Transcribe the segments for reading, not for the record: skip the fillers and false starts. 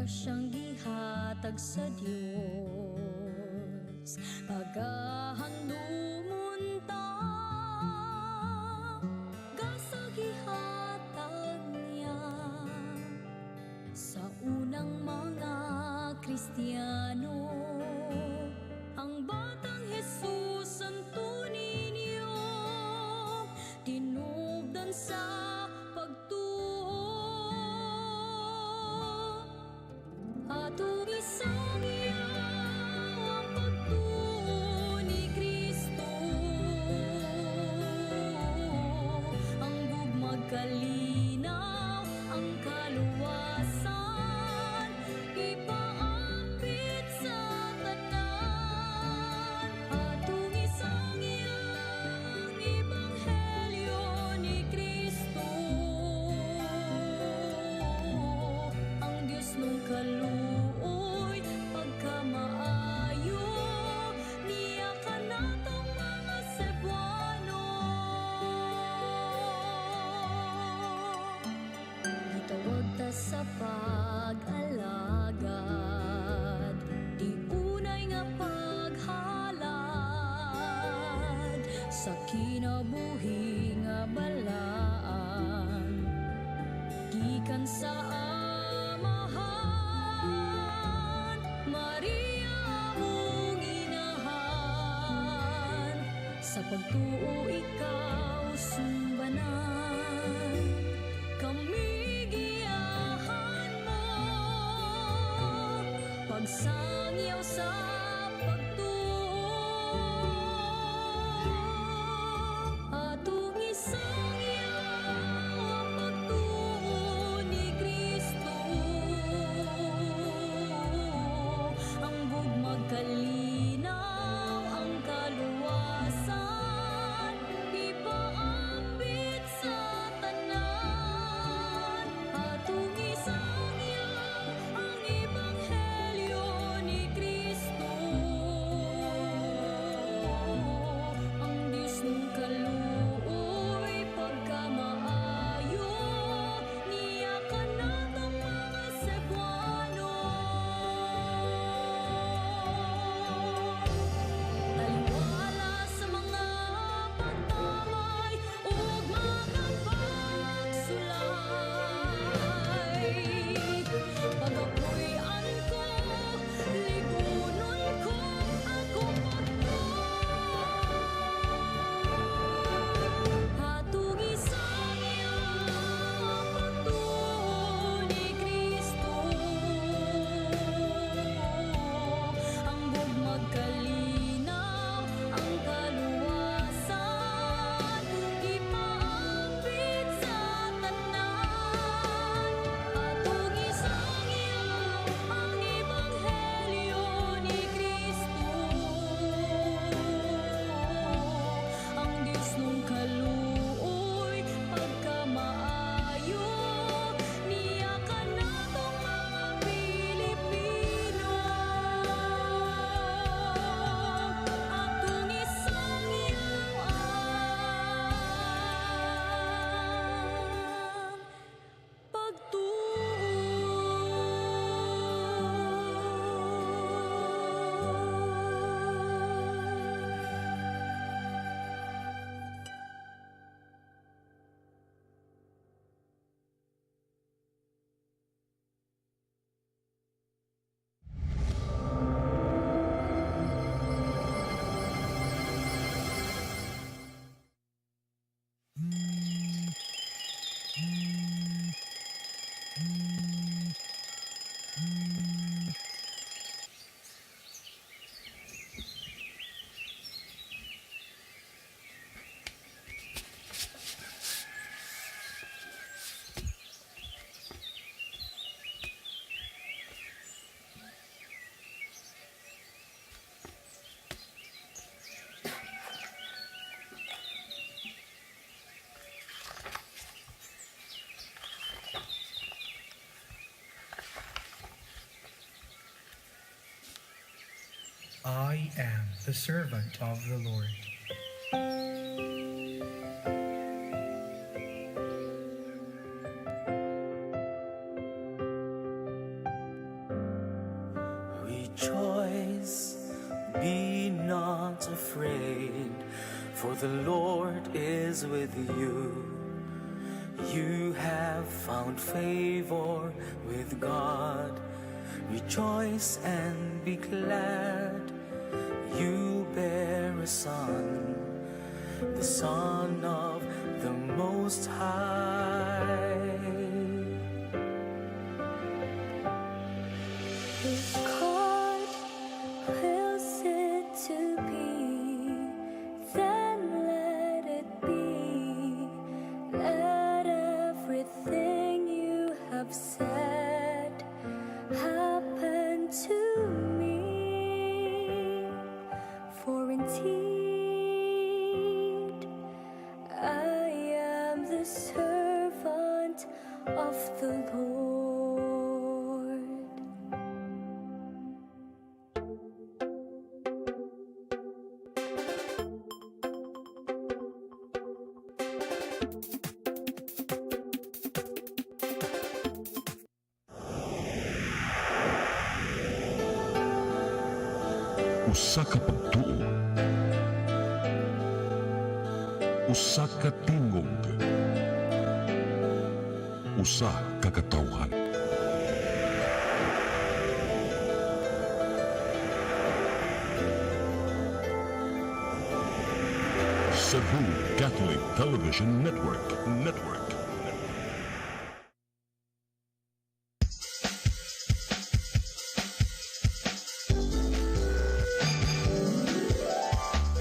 siyang gihatag sa Dios. Pagahandumunta gasa gihatag niya sa unang mga Kristiyano. Ang batang Jesus ang tunay niyo tinubdan sa atong isang ang pagtuo ni Kristo, ang gugmag kalinaw, ang kaluwasan, ipaapit sa tanan. Atong isang ang ebanghelyo ni Kristo, ang Diyos mong kaluoy pagkamaayo, niya ka natong mga Cebuano. Itawag ta sa pag-alagad, di unay nga paghalad sa kinabuhi nga balaan, gikan sa sa pagtuo ikaw sumbanan, kami giyahan mo, pagsangyaw sa pagtuo. Atong isangyaw ang pagtuo ni Kristo, ang gugmag kalinaw, ang kaluwasan, I am the servant of the Lord. Rejoice, be not afraid, for the Lord is with you. You have found favor with God. Rejoice and be glad. You bear a son, the Son of the Most High. If God wills it to be, then let it be. Let everything you have said happen to me. For indeed, I am the servant of the Lord. Usa ka pagtuo, usa ka tingog, usa ka katawhan. Cebu Catholic Television Network.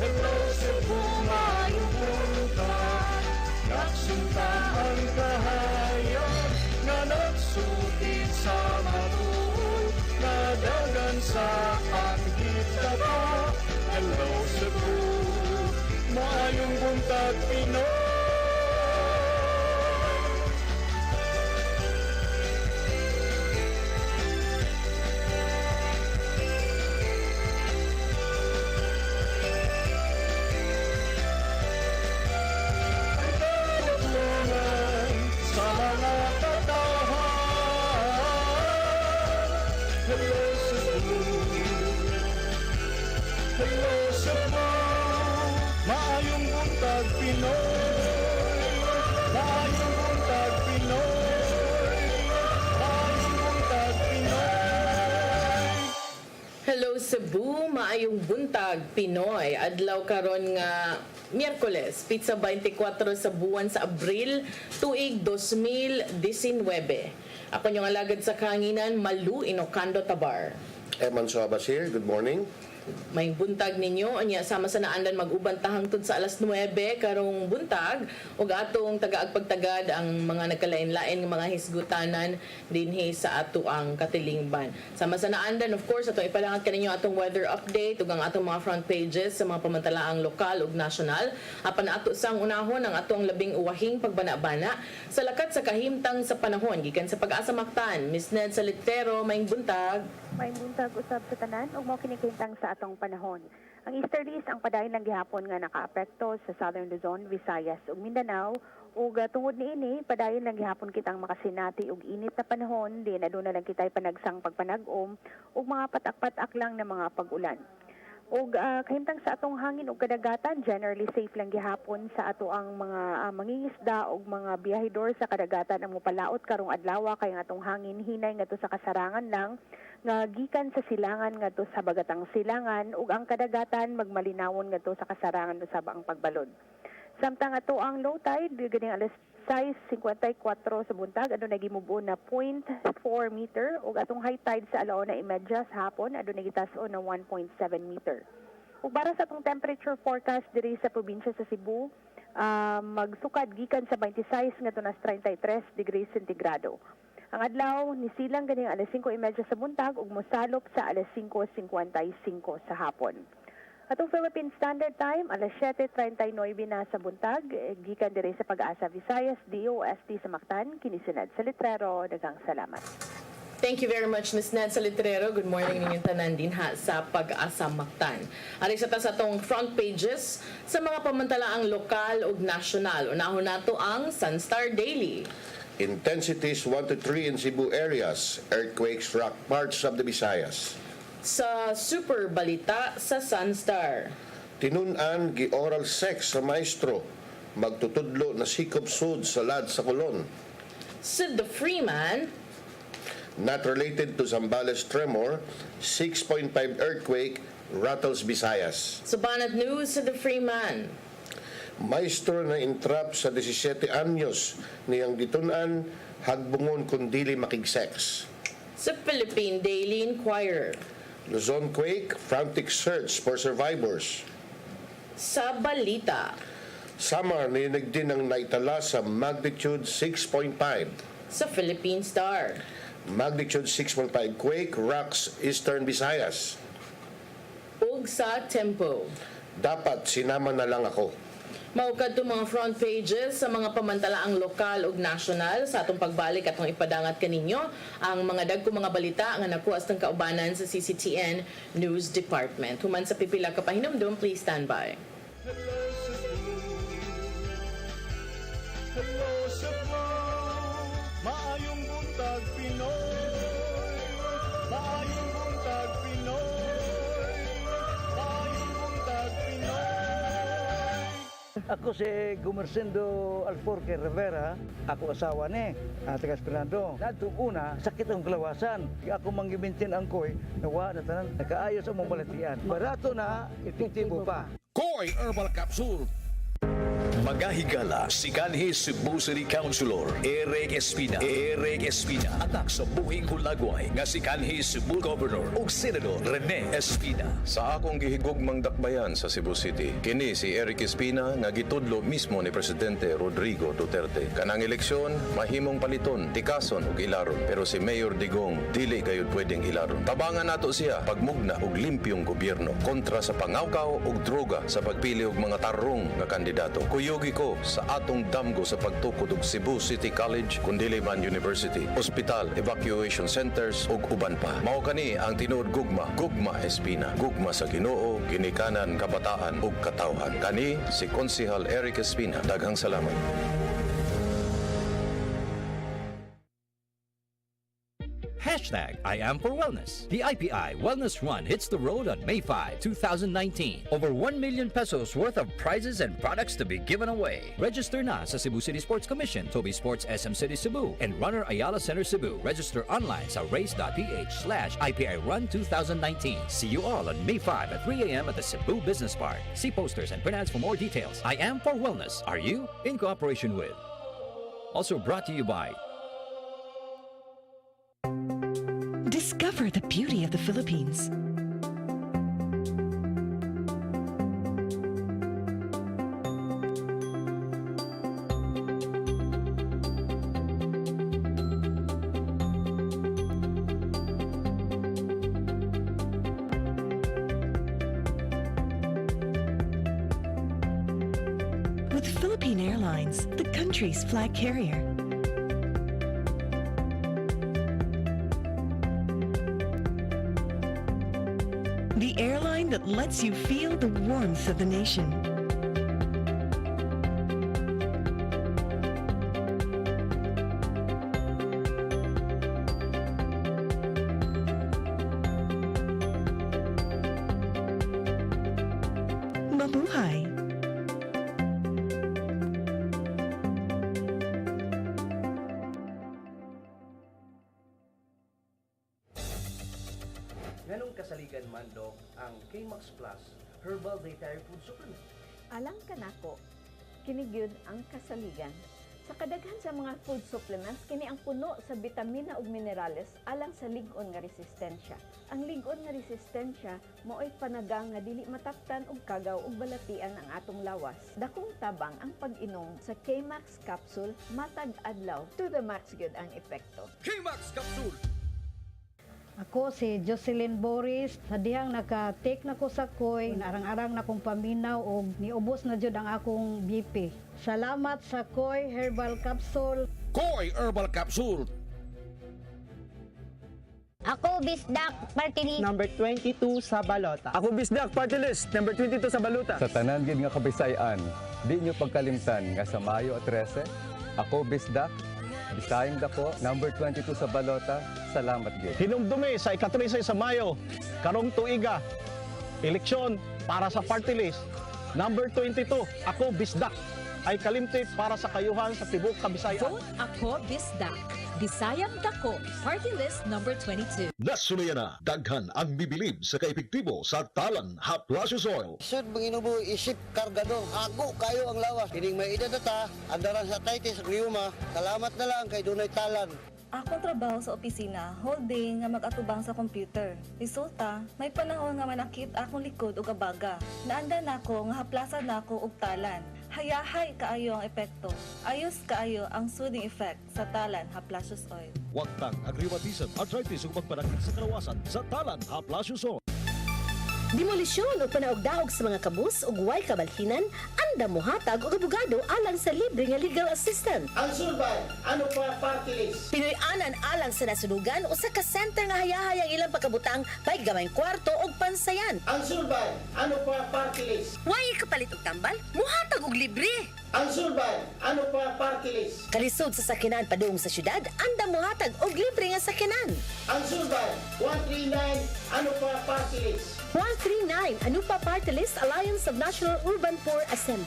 Hello, Cebu, maayong buntag. Nagsunta ang kahayag nga nagsutit sa matuon, nadagan sa panghitabo. Hello, Cebu, maayong buntag, Pinoy. Tulungan sa mga katawhan. Hello, Cebu. Hello, Cebu. Maayong buntag, Pinoy. Maayong buntag, Pinoy. Maayong buntag, Pinoy. Hello Cebu, maayong buntag Pinoy. Adlaw karon nga Miyerkules, pizza 24 sa buwan sa Abril, tuig 2019. Ako yung alagad sa kanginan, Malu Inocando Tabar. Eman Suabas here. Good morning. May buntag ninyo, anya sama sa naandan mag-uban tahangtod sa alas 9 karong buntag ug atong tagaagpagtagad ang mga nagkalain-lain nga mga hisgutanan dinhi sa ato ang katilingban. Sama sa naandan, of course, atong ipalangat kaninyo atong weather update ug ang atong mga front pages sa mga pamantalaang lokal ug nasyonal. Apan ato sang unahon ang atong labing uwahing pagbana-bana sa lakat sa kahimtang sa panahon gikan sa Pag-asa Mactan. Miss Ned Salitero, maayong buntag. May buntag usab sa tanan ug mao kini kahimtang sa atong panahon. Ang easterlies ang padayon lang gihapon nga nakaapekto sa Southern Luzon, Visayas ug Mindanao ug tungod niini padayon lang gihapon kitang makasinati og init na panahon din aduna lang kitay panagsang pagpanag-om ug mga patak-patak lang na mga pag-ulan. Og kahimtang sa atong hangin ug kadagatan, generally safe lang gihapon sa ato ang mga mangingisda ug mga biyahedor sa kadagatan ang mopalaot karong adlaw kay ang atong hangin hinay ngadto sa kasarangan lang nga gikan sa silangan ngadto sa bagatang silangan ug ang kadagatan magmalinawon ngadto sa kasarangan usab ang pagbalod. Samtang ato ang low tide ganing alas 6:54 sa buntag adunay gimubo na 0.4 meter ug atong high tide sa alauna imedya sa hapon adunay gitas-on na 1.7 meter. Ug para sa atong temperature forecast diri sa probinsya sa Cebu, magsukad gikan sa 26 ngadto na 33 degrees centigrado. Ang adlaw nisilang ganing alas 5:30 sa buntag ug mosalop sa alas 5:55 sa hapon. Atong Philippine Standard Time, alas 7:39 na sa buntag, gikan diri sa Pag-asa Visayas, DOST sa Mactan, kinisunod sa Letrero. Daghang salamat. Thank you very much, Ms. Ned Salitrero. Good morning ninyong tanan din ha sa Pag-asa Mactan. Ari sa atong front pages sa mga pamantalaang lokal ug nasyonal. Unahon nato ang Sunstar Daily. Intensities 1 to 3 in Cebu areas. Earthquakes rock parts of the Visayas. Sa Super Balita sa Sunstar. Tinunan gi oral sex sa maestro. Magtutudlo na sikop sud sa lad sa kulon. Sa The Freeman, Not related to Zambales tremor, 6.5 earthquake rattles Visayas. sa Banat News sa The Freeman. Maestro na intrap sa 17 anyos niyang gitunan hagbungon kun dili makigsex. Sa Philippine Daily Inquirer. Luzon quake, frantic search for survivors. Sa Balita. Samar ninig din ang naitala sa magnitude 6.5. Sa Philippine Star. Magnitude 6.5 quake rocks eastern Visayas. Ug sa Tempo. Dapat sinama na lang ako. Maukad to mga front pages sa mga pamantalaang lokal ug nasyonal sa atong pagbalik atong ipadangat kaninyo ang mga dagko mga balita nga nakuha sa kaubanan sa CCTN News Department. Human sa pipila ka pahinumdum, please stand by. Hello, Cebu. Hello, Cebu. Maayong buntag, Pinoy. Maayong buntag, Pinoy. Maayong buntag, Pinoy. Ako si Gumersindo Alforque Rivera, ako asawa ni taga Esperando. Nadtong una, sakit ang kalawasan. Ako manggibintin ang koy, nawa na tanan, nakaayos ang mabalatian. Barato na, epektibo pa. Koy Herbal Capsule. Magahigala si kanhi Cebu City Councilor Eric Espina. Atak sa buhing hulagway nga si kanhi Cebu Governor ug Senador Rene Espina. Sa akong gihigugmang dakbayan sa Cebu City, kini si Eric Espina nga gitudlo mismo ni Presidente Rodrigo Duterte. Kanang eleksyon, mahimong paliton, tikason ug ilaron. Pero si Mayor Digong dili gayud pwedeng ilaron. Tabangan nato siya pagmugna og limpyong gobyerno kontra sa pangawkaw ug droga sa pagpili og mga tarong nga kandidato. Kuyugi ko sa atong damgo sa pagtukod og Cebu City College, Kundiliman University, Hospital, Evacuation Centers ug uban pa. Mao kani ang tinuod gugma, Gugma Espina. Gugma sa Ginoo, ginikanan, kabataan ug katawhan. Kani si Konsehal Eric Espina. Daghang salamat. Hashtag I am for wellness. The IPI Wellness Run hits the road on May 5, 2019. Over 1 million pesos worth of prizes and products to be given away. Register na sa Cebu City Sports Commission, Toby Sports SM City Cebu, and Runner Ayala Center Cebu. Register online sa race.ph/IPI Run 2019. See you all on May 5 at 3 a.m. at the Cebu Business Park. See posters and print ads for more details. I am for wellness. Are you? In cooperation with. Also brought to you by Discover the beauty of the Philippines. With Philippine Airlines, the country's flag carrier. The airline that lets you feel the warmth of the nation. Mabuhay! Ganong kasaligan man, Dok, ang K-Max Plus Herbal Daytime Food Supplement. Alang kanako, kini gyud ang kasaligan. Sa kadaghan sa mga food supplements, kini ang puno sa bitamina ug minerales alang sa lig-on nga resistensya. Ang lig-on nga resistensya mao'y panagang nga dili mataktan og kagaw ug balatian ang atong lawas. Dakong tabang ang pag-inom sa K-Max capsule matag adlaw to the max gyud ang epekto. K-Max Capsule. Ako si Jocelyn Boris, sa dihang naka-take na ko sa koy, narang-arang na kong paminaw o niubos na jud ang akong BP. Salamat sa koy herbal capsule. Koy Herbal Capsule. Ako, Bisdak, party list. Number 22 sa balota. Ako Bisdak, party list, number 22 sa baluta. Sa tanan gid nga kabisayan, di nyo pagkalimtan nga sa Mayo 13, ako Bisdak, Bisayang dako, number 22 sa balota. Salamat gid. Hinumdumi sa ika-13 sa Mayo, karong tuiga, eleksyon para sa party list. Number 22, ako Bisdak, ay kalimti para sa kayuhan sa Tibok Kabisayan. Vote Ako Bisdak. Bisayang Dako, Party List number 22. Nasunayan na, daghan ang bibilib sa kaepektibo sa talan Haplasius Oil. Sud manginubo isip kargador, ako kayo ang lawas. Kining may edad ta, andaran sa titis ug liuma. Salamat na lang kay dunay talan. Akong trabaho sa opisina, whole day nga mag-atubang sa computer. Resulta, may panahon nga manakit akong likod o kabaga. Naanda nako nga haplasan nako og talan. Hayahay kaayo ang epekto. Ayos kaayo ang soothing effect sa talan Haplasius Oil. Wagtang ang rheumatism, arthritis ug pagpanakit sa kalawasan sa talan Haplasius Oil. Demolisyon o panaog-daog sa mga kabus ug way kabalhinan, anda mohatag og abogado alang sa libre nga legal assistance. Ang sulban, ano pa party list? Pinoy-anan alang sa nasunugan o sa ka-center nga hayahay ang ilang pagkabutang pay gamayng kwarto og pansayan. Ang sulban, ano pa party list? Way kapalit og tambal, mohatag og libre. Ang sulban, ano pa party list? Kalisod sa sakinan padung sa syudad, anda mohatag og libre nga sakinan. Ang sulban, 139, ano pa party list? 139, Anupa Party List Alliance of National Urban Poor Assembly.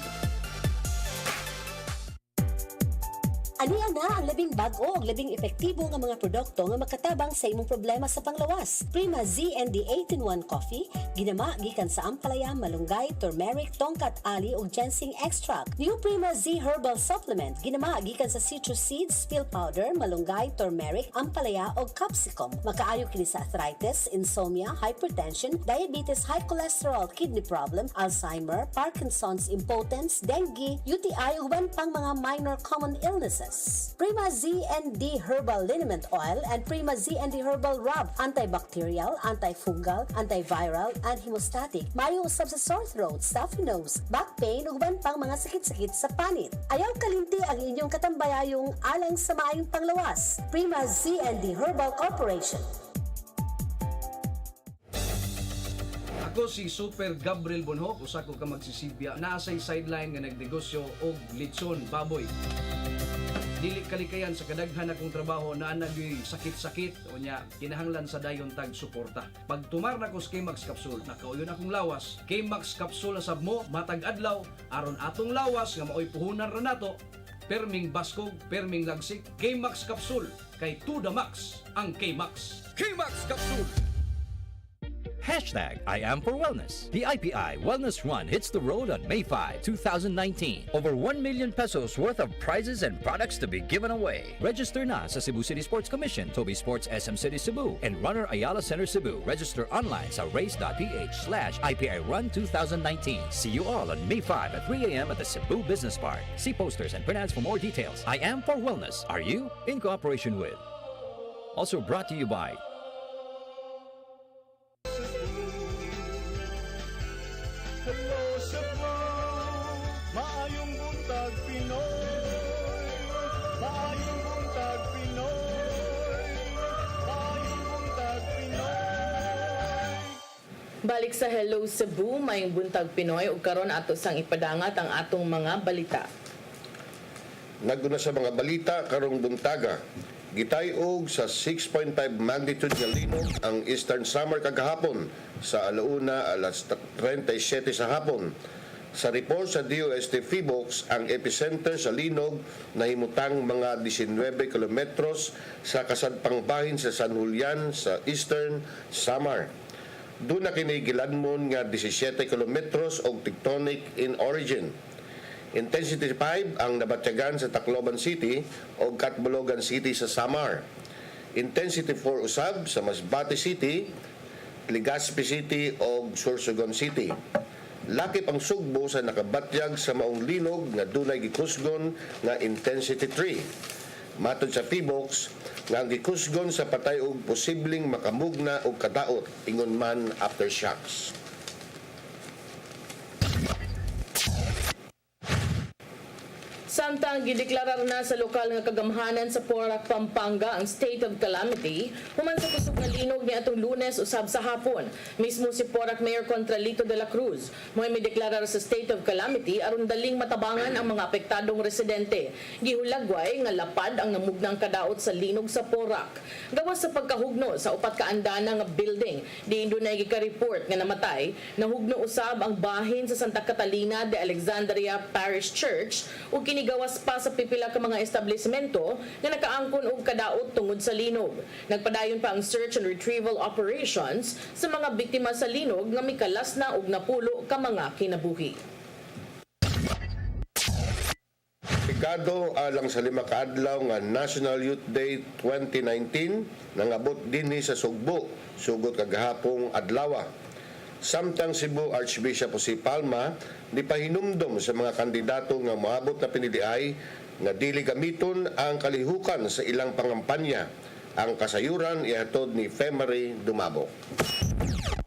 Aniya na ang labing bag-o ug labing epektibo nga mga produkto nga makatabang sa imong problema sa panglawas. Prima ZND 18-1 Coffee, ginama gikan sa ampalaya, malunggay, turmeric, tongkat ali ug ginseng extract. New Prima Z Herbal Supplement, ginama gikan sa citrus seeds, peel powder, malunggay, turmeric, ampalaya ug capsicum. Makaayo kini sa arthritis, insomnia, hypertension, diabetes, high cholesterol, kidney problem, Alzheimer, Parkinson's, impotence, dengue, UTI ug uban pang mga minor common illnesses. Prima ZND Herbal Liniment Oil and Prima ZND Herbal Rub, antibacterial, antifungal, antiviral, and hemostatic. Mayo usab sa sore throat, stuffy nose, back pain ug uban pang mga sakit-sakit sa panit. Ayaw kalimti ang inyong katambayayong alang sa maayong panglawas. Prima ZND Herbal Corporation. Ako si Super Gabriel Bonhoc, usa ko ka magsisilbya naa say sideline nga nagnegosyo og litson baboy. Dili kalikayan sa kadaghan akong trabaho na nagyoy sakit-sakit o nya kinahanglan sa dayon tag suporta. Pag tumar na ko sa K-Max Capsule, nakauyon akong lawas. K-Max Capsule sab mo matag adlaw aron atong lawas nga maoy puhunan ra nato. Perming baskog, perming lagsik, K-Max Capsule kay to the max ang K-Max. K-Max Capsule. Hashtag I am for wellness. The IPI Wellness Run hits the road on May 5, 2019. Over 1 million pesos worth of prizes and products to be given away. Register na sa Cebu City Sports Commission, Toby Sports SM City Cebu, and Runner Ayala Center Cebu. Register online sa race.ph/IPI Run 2019. See you all on May 5 at 3 a.m. at the Cebu Business Park. See posters and print ads for more details. I am for wellness. Are you? In cooperation with. Also brought to you by Hello Cebu, maayong buntag Pinoy, maayong buntag Pinoy, maayong buntag Pinoy. Balik sa Hello Cebu, mayong buntag Pinoy ug karon ato sang ipadangat ang atong mga balita. Naguna sa mga balita karong buntaga. Gitayog sa 6.5 magnitude nga linog ang Eastern Summer kagahapon sa alauna alas 37 sa hapon. Sa report sa DOST Phibox, ang epicenter sa linog nahimutang mga 19 kilometros sa kasadpang bahin sa San Julian sa Eastern Samar. Doon na kinigilanmon nga 17 kilometros og tectonic in origin. Intensity 5 ang nabatyagan sa Tacloban City o Catbalogan City sa Samar. Intensity 4 usab sa Masbate City, Legazpi City o Sorsogon City. Lakip ang sugbo sa nakabatyag sa maong linog nga dunay gikusgon nga intensity 3. Matod sa Phibox, nga ang gikusgon sa patay og posibleng makamugna og kadaot ingon man aftershocks. Samtang Samtang gideklarar na sa lokal nga kagamhanan sa Porac, Pampanga ang state of calamity, human sa kusog nga linog niya atong Lunes usab sa hapon. Mismo si Porac Mayor Contralito de la Cruz mo'y may deklarar sa state of calamity aron daling matabangan ang mga apektadong residente. Gihulagway nga lapad ang namugnang kadaot sa linog sa Porac. Gawas sa pagkahugno sa upat ka andana nga building, diin dunay gika-report nga namatay, nahugno usab ang bahin sa Santa Catalina de Alexandria Parish Church ug kinigawas pa sa pipila ka mga establishmento nga nakaangkon og kadaot tungod sa linog. Nagpadayon pa ang search and retrieval operations sa mga biktima sa linog nga mikalas na og napulo ka mga kinabuhi. Pikado alang sa 5 ka adlaw nga National Youth Day 2019 nangabot dinhi sa Sugbo sugod kagahapong adlaw. Samtang Cebu Archbishop si Palma nipahinumdom sa mga kandidato nga moabot na piniliay nga dili gamiton ang kalihukan sa ilang pangampanya. Ang kasayuran ihatod ni Femery Dumabo.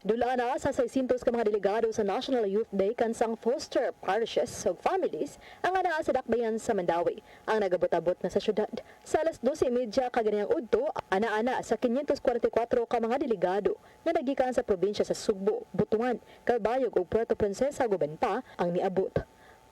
Dula na sa 600 ka mga delegado sa National Youth Day kansang foster parishes o families ang anaa sa dakbayan sa Mandawi. Ang nagabot-abot na sa syudad. Sa alas 12:30 kaganiyang udto, ana-ana sa 544 ka mga delegado nga nagikan sa probinsya sa Sugbo, Butuan, Calbayog ug Puerto Princesa guban pa ang niabot.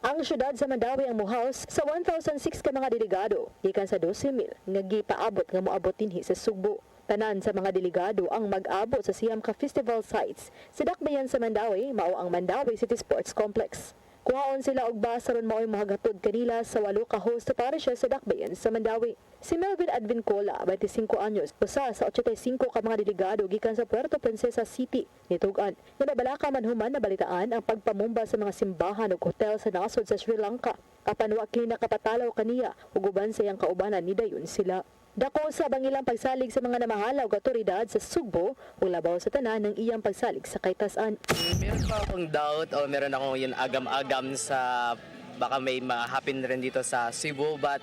Ang syudad sa Mandawi ang mohouse sa 1,006 ka mga delegado, gikan sa 12,000 nga gipaabot nga moabot dinhi sa Sugbo. Tanan sa mga delegado ang mag-abot sa siyam ka festival sites sa dakbayan sa Mandawi, mao ang Mandawi City Sports Complex. Kuhaon sila og bus aron mao'y mahagatod kanila sa 8 ka host parishes sa dakbayan sa Mandawi. Si Melvin Advincola, 25 anyos, usa sa 85 ka mga delegado gikan sa Puerto Princesa City, nitugan. Nga nabalaka man human na balitaan ang pagpamumba sa mga simbahan ug hotel sa nasod sa Sri Lanka. Apan wa kini nakapatalaw kaniya ug uban sa iyang kaubanan ni dayon sila. Dako sa bangilang pagsalig sa mga namahalaw nga otoridad sa Sugbo ug labaw sa tanan ng iyang pagsalig sa kaytasan. Meron pa akong doubt o meron akong yun agam-agam sa baka may ma-happen rin dito sa Cebu, but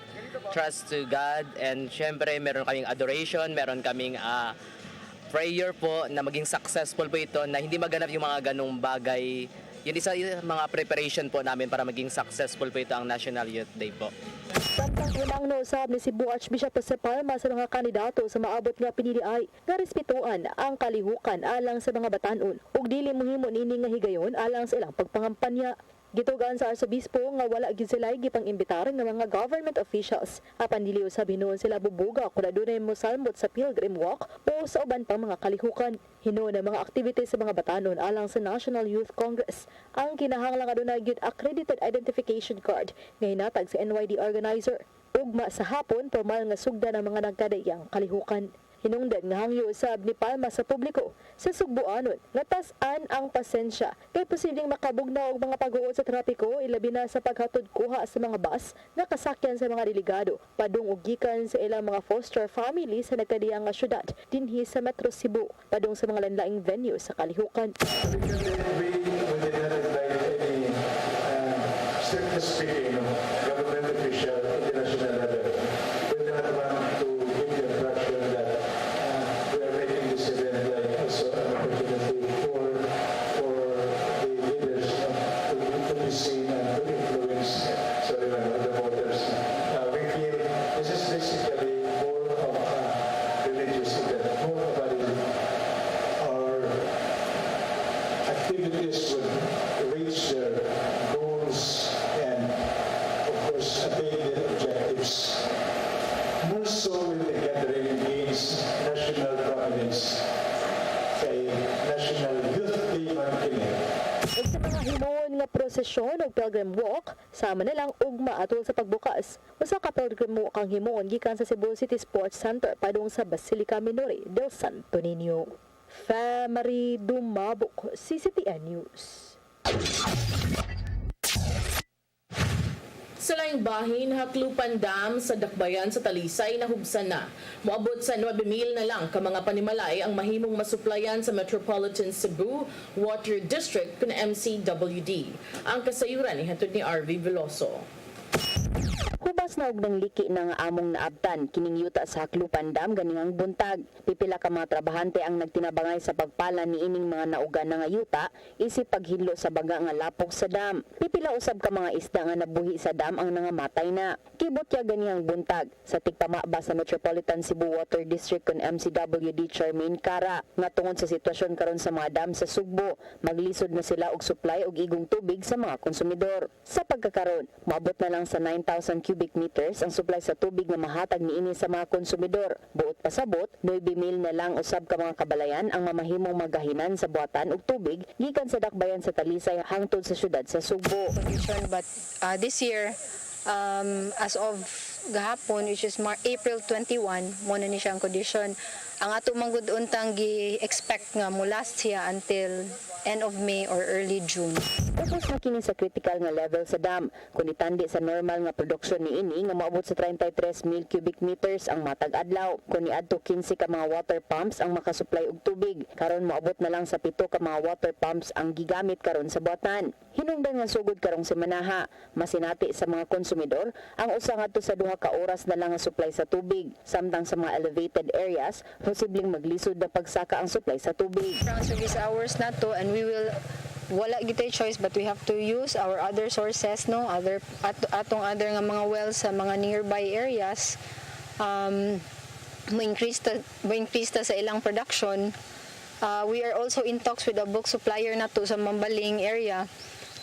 trust to God, and syempre meron kaming adoration, meron kaming prayer po na maging successful po ito, na hindi maganap yung mga ganong bagay. Yun isa yung mga preparation po namin para maging successful po ito ang National Youth Day po. Samtang unang nausab ni Cebu Archbishop sa Palma sa mga kandidato sa maabot nga piniliay nga respetuan ang kalihukan alang sa mga batanon ug dili mohimo nini nga higayon alang sa ilang pagpangampanya. Gitugan sa Arsobispo nga wala gid sila gipang-imbitar nga mga government officials apan dili usab hinuon sila bubuga kung adunay mosalmot sa pilgrim walk o sa uban pang mga kalihukan. Hinuon ang mga activities sa mga batanon alang sa National Youth Congress. Ang kinahanglang adunay gyud accredited identification card nga hinatag sa NYD organizer. Ugma sa hapon formal nga sugda ng mga nagkadayang kalihukan. Hinungdan nga hangyo usab ni Palma sa publiko sa Sugboanon nga tas-an ang pasensya kay posibleng makabugnaw og mga pag-uod sa trapiko ilabi na sa paghatod kuha sa mga bus nga kasakyan sa mga delegado padung og gikan sa ilang mga foster family sa nagkadiyang nga syudad dinhi sa Metro Cebu padung sa mga lanlaing venue sa kalihukan. Strictly speaking, government official, international level, will not want to give the impression that we are making this event like also an opportunity for the leaders to be seen and to influence the voters. We feel this is basically more of a religious event, more of our activities would reach their goals and of course attain their objectives. More so when the gathering gains national prominence kay National Youth Day man kini. Ug sa mga hinuon nga prosesyon o pilgrim walk, sama na lang ugma atol sa pagbukas. Usa ka pilgrim walk ang himuon gikan sa Cebu City Sports Center padung sa Basilica Minore del Santo Niño. Femery Dumabo, CCTN News. Sa laing bahin, Haklupan Dam sa Dakbayan sa Talisay na hubsan na. Moabot sa 9,000 na lang ka mga panimalay ang mahimong masuplayan sa Metropolitan Cebu Water District kun MCWD. Ang kasayuran ihatod ni RV Veloso. Hubas Lawas na og nang liki na nga among naabtan kining yuta sa Haklupan Dam ganihang buntag. Pipila ka mga trabahante ang nagtinabangay sa pagpala ni ining mga naugan na nga yuta isip paghilo sa baga nga lapok sa dam. Pipila usab ka mga isda nga nabuhi sa dam ang nangamatay na. Kibot ya ganihang buntag sa tigpamaba sa Metropolitan Cebu Water District kon MCWD Charmaine Cara nga tungod sa sitwasyon karon sa mga dam sa Sugbo, maglisod na sila og supply og igong tubig sa mga konsumidor. Sa pagkakaron, maabot na lang sa 9,000 cubic meters ang supply sa tubig nga mahatag niini sa mga konsumidor. Buot pasabot, 9,000 na lang usab ka mga kabalayan ang mamahimong magahinan sa buhatan og tubig gikan sa dakbayan sa Talisay hangtod sa syudad sa Sugbo. But this year, as of gahapon, which is April 21, mo na ni siya ang condition. Ang ato manggud-untang gi-expect nga mo last siya until end of May or early June. Tapos na kini sa critical nga level sa dam. Kung itandi sa normal nga production ni ini nga maabot sa 33,000 cubic meters ang matag adlaw. Kung niadto 15 ka mga water pumps ang makasupply og tubig, karon maabot na lang sa 7 ka mga water pumps ang gigamit karon sa buhatan. Hinungdan nga sugod karong semanaha, masinati sa mga konsumidor ang usa ngadto sa 2 ka oras na lang nga supply sa tubig. Samtang sa mga elevated areas, posibleng maglisod na pagsaka ang supply sa tubig. Ang service hours na to, and we will wala gitay choice but we have to use our other sources, no, atong other nga mga wells sa mga nearby areas, mo-increase ta sa ilang production. We are also in talks with a bulk supplier nato sa Mambaling area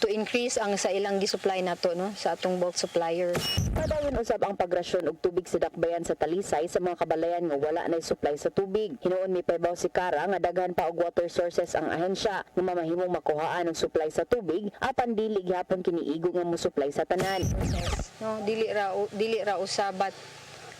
to increase ang sa ilang gisupply nato, no, sa atong bulk supplier. Padayon usab ang pagrasyon og tubig sa dakbayan sa Talisay sa mga kabalayan nga wala nay supply sa tubig. Hinuon mi paybaw si Cara nga daghan pa og water sources ang ahensya nga mamahimong makuhaan og supply sa tubig apan dili gyapon kiniigo nga mo supply sa tanan. No, dili ra usabat.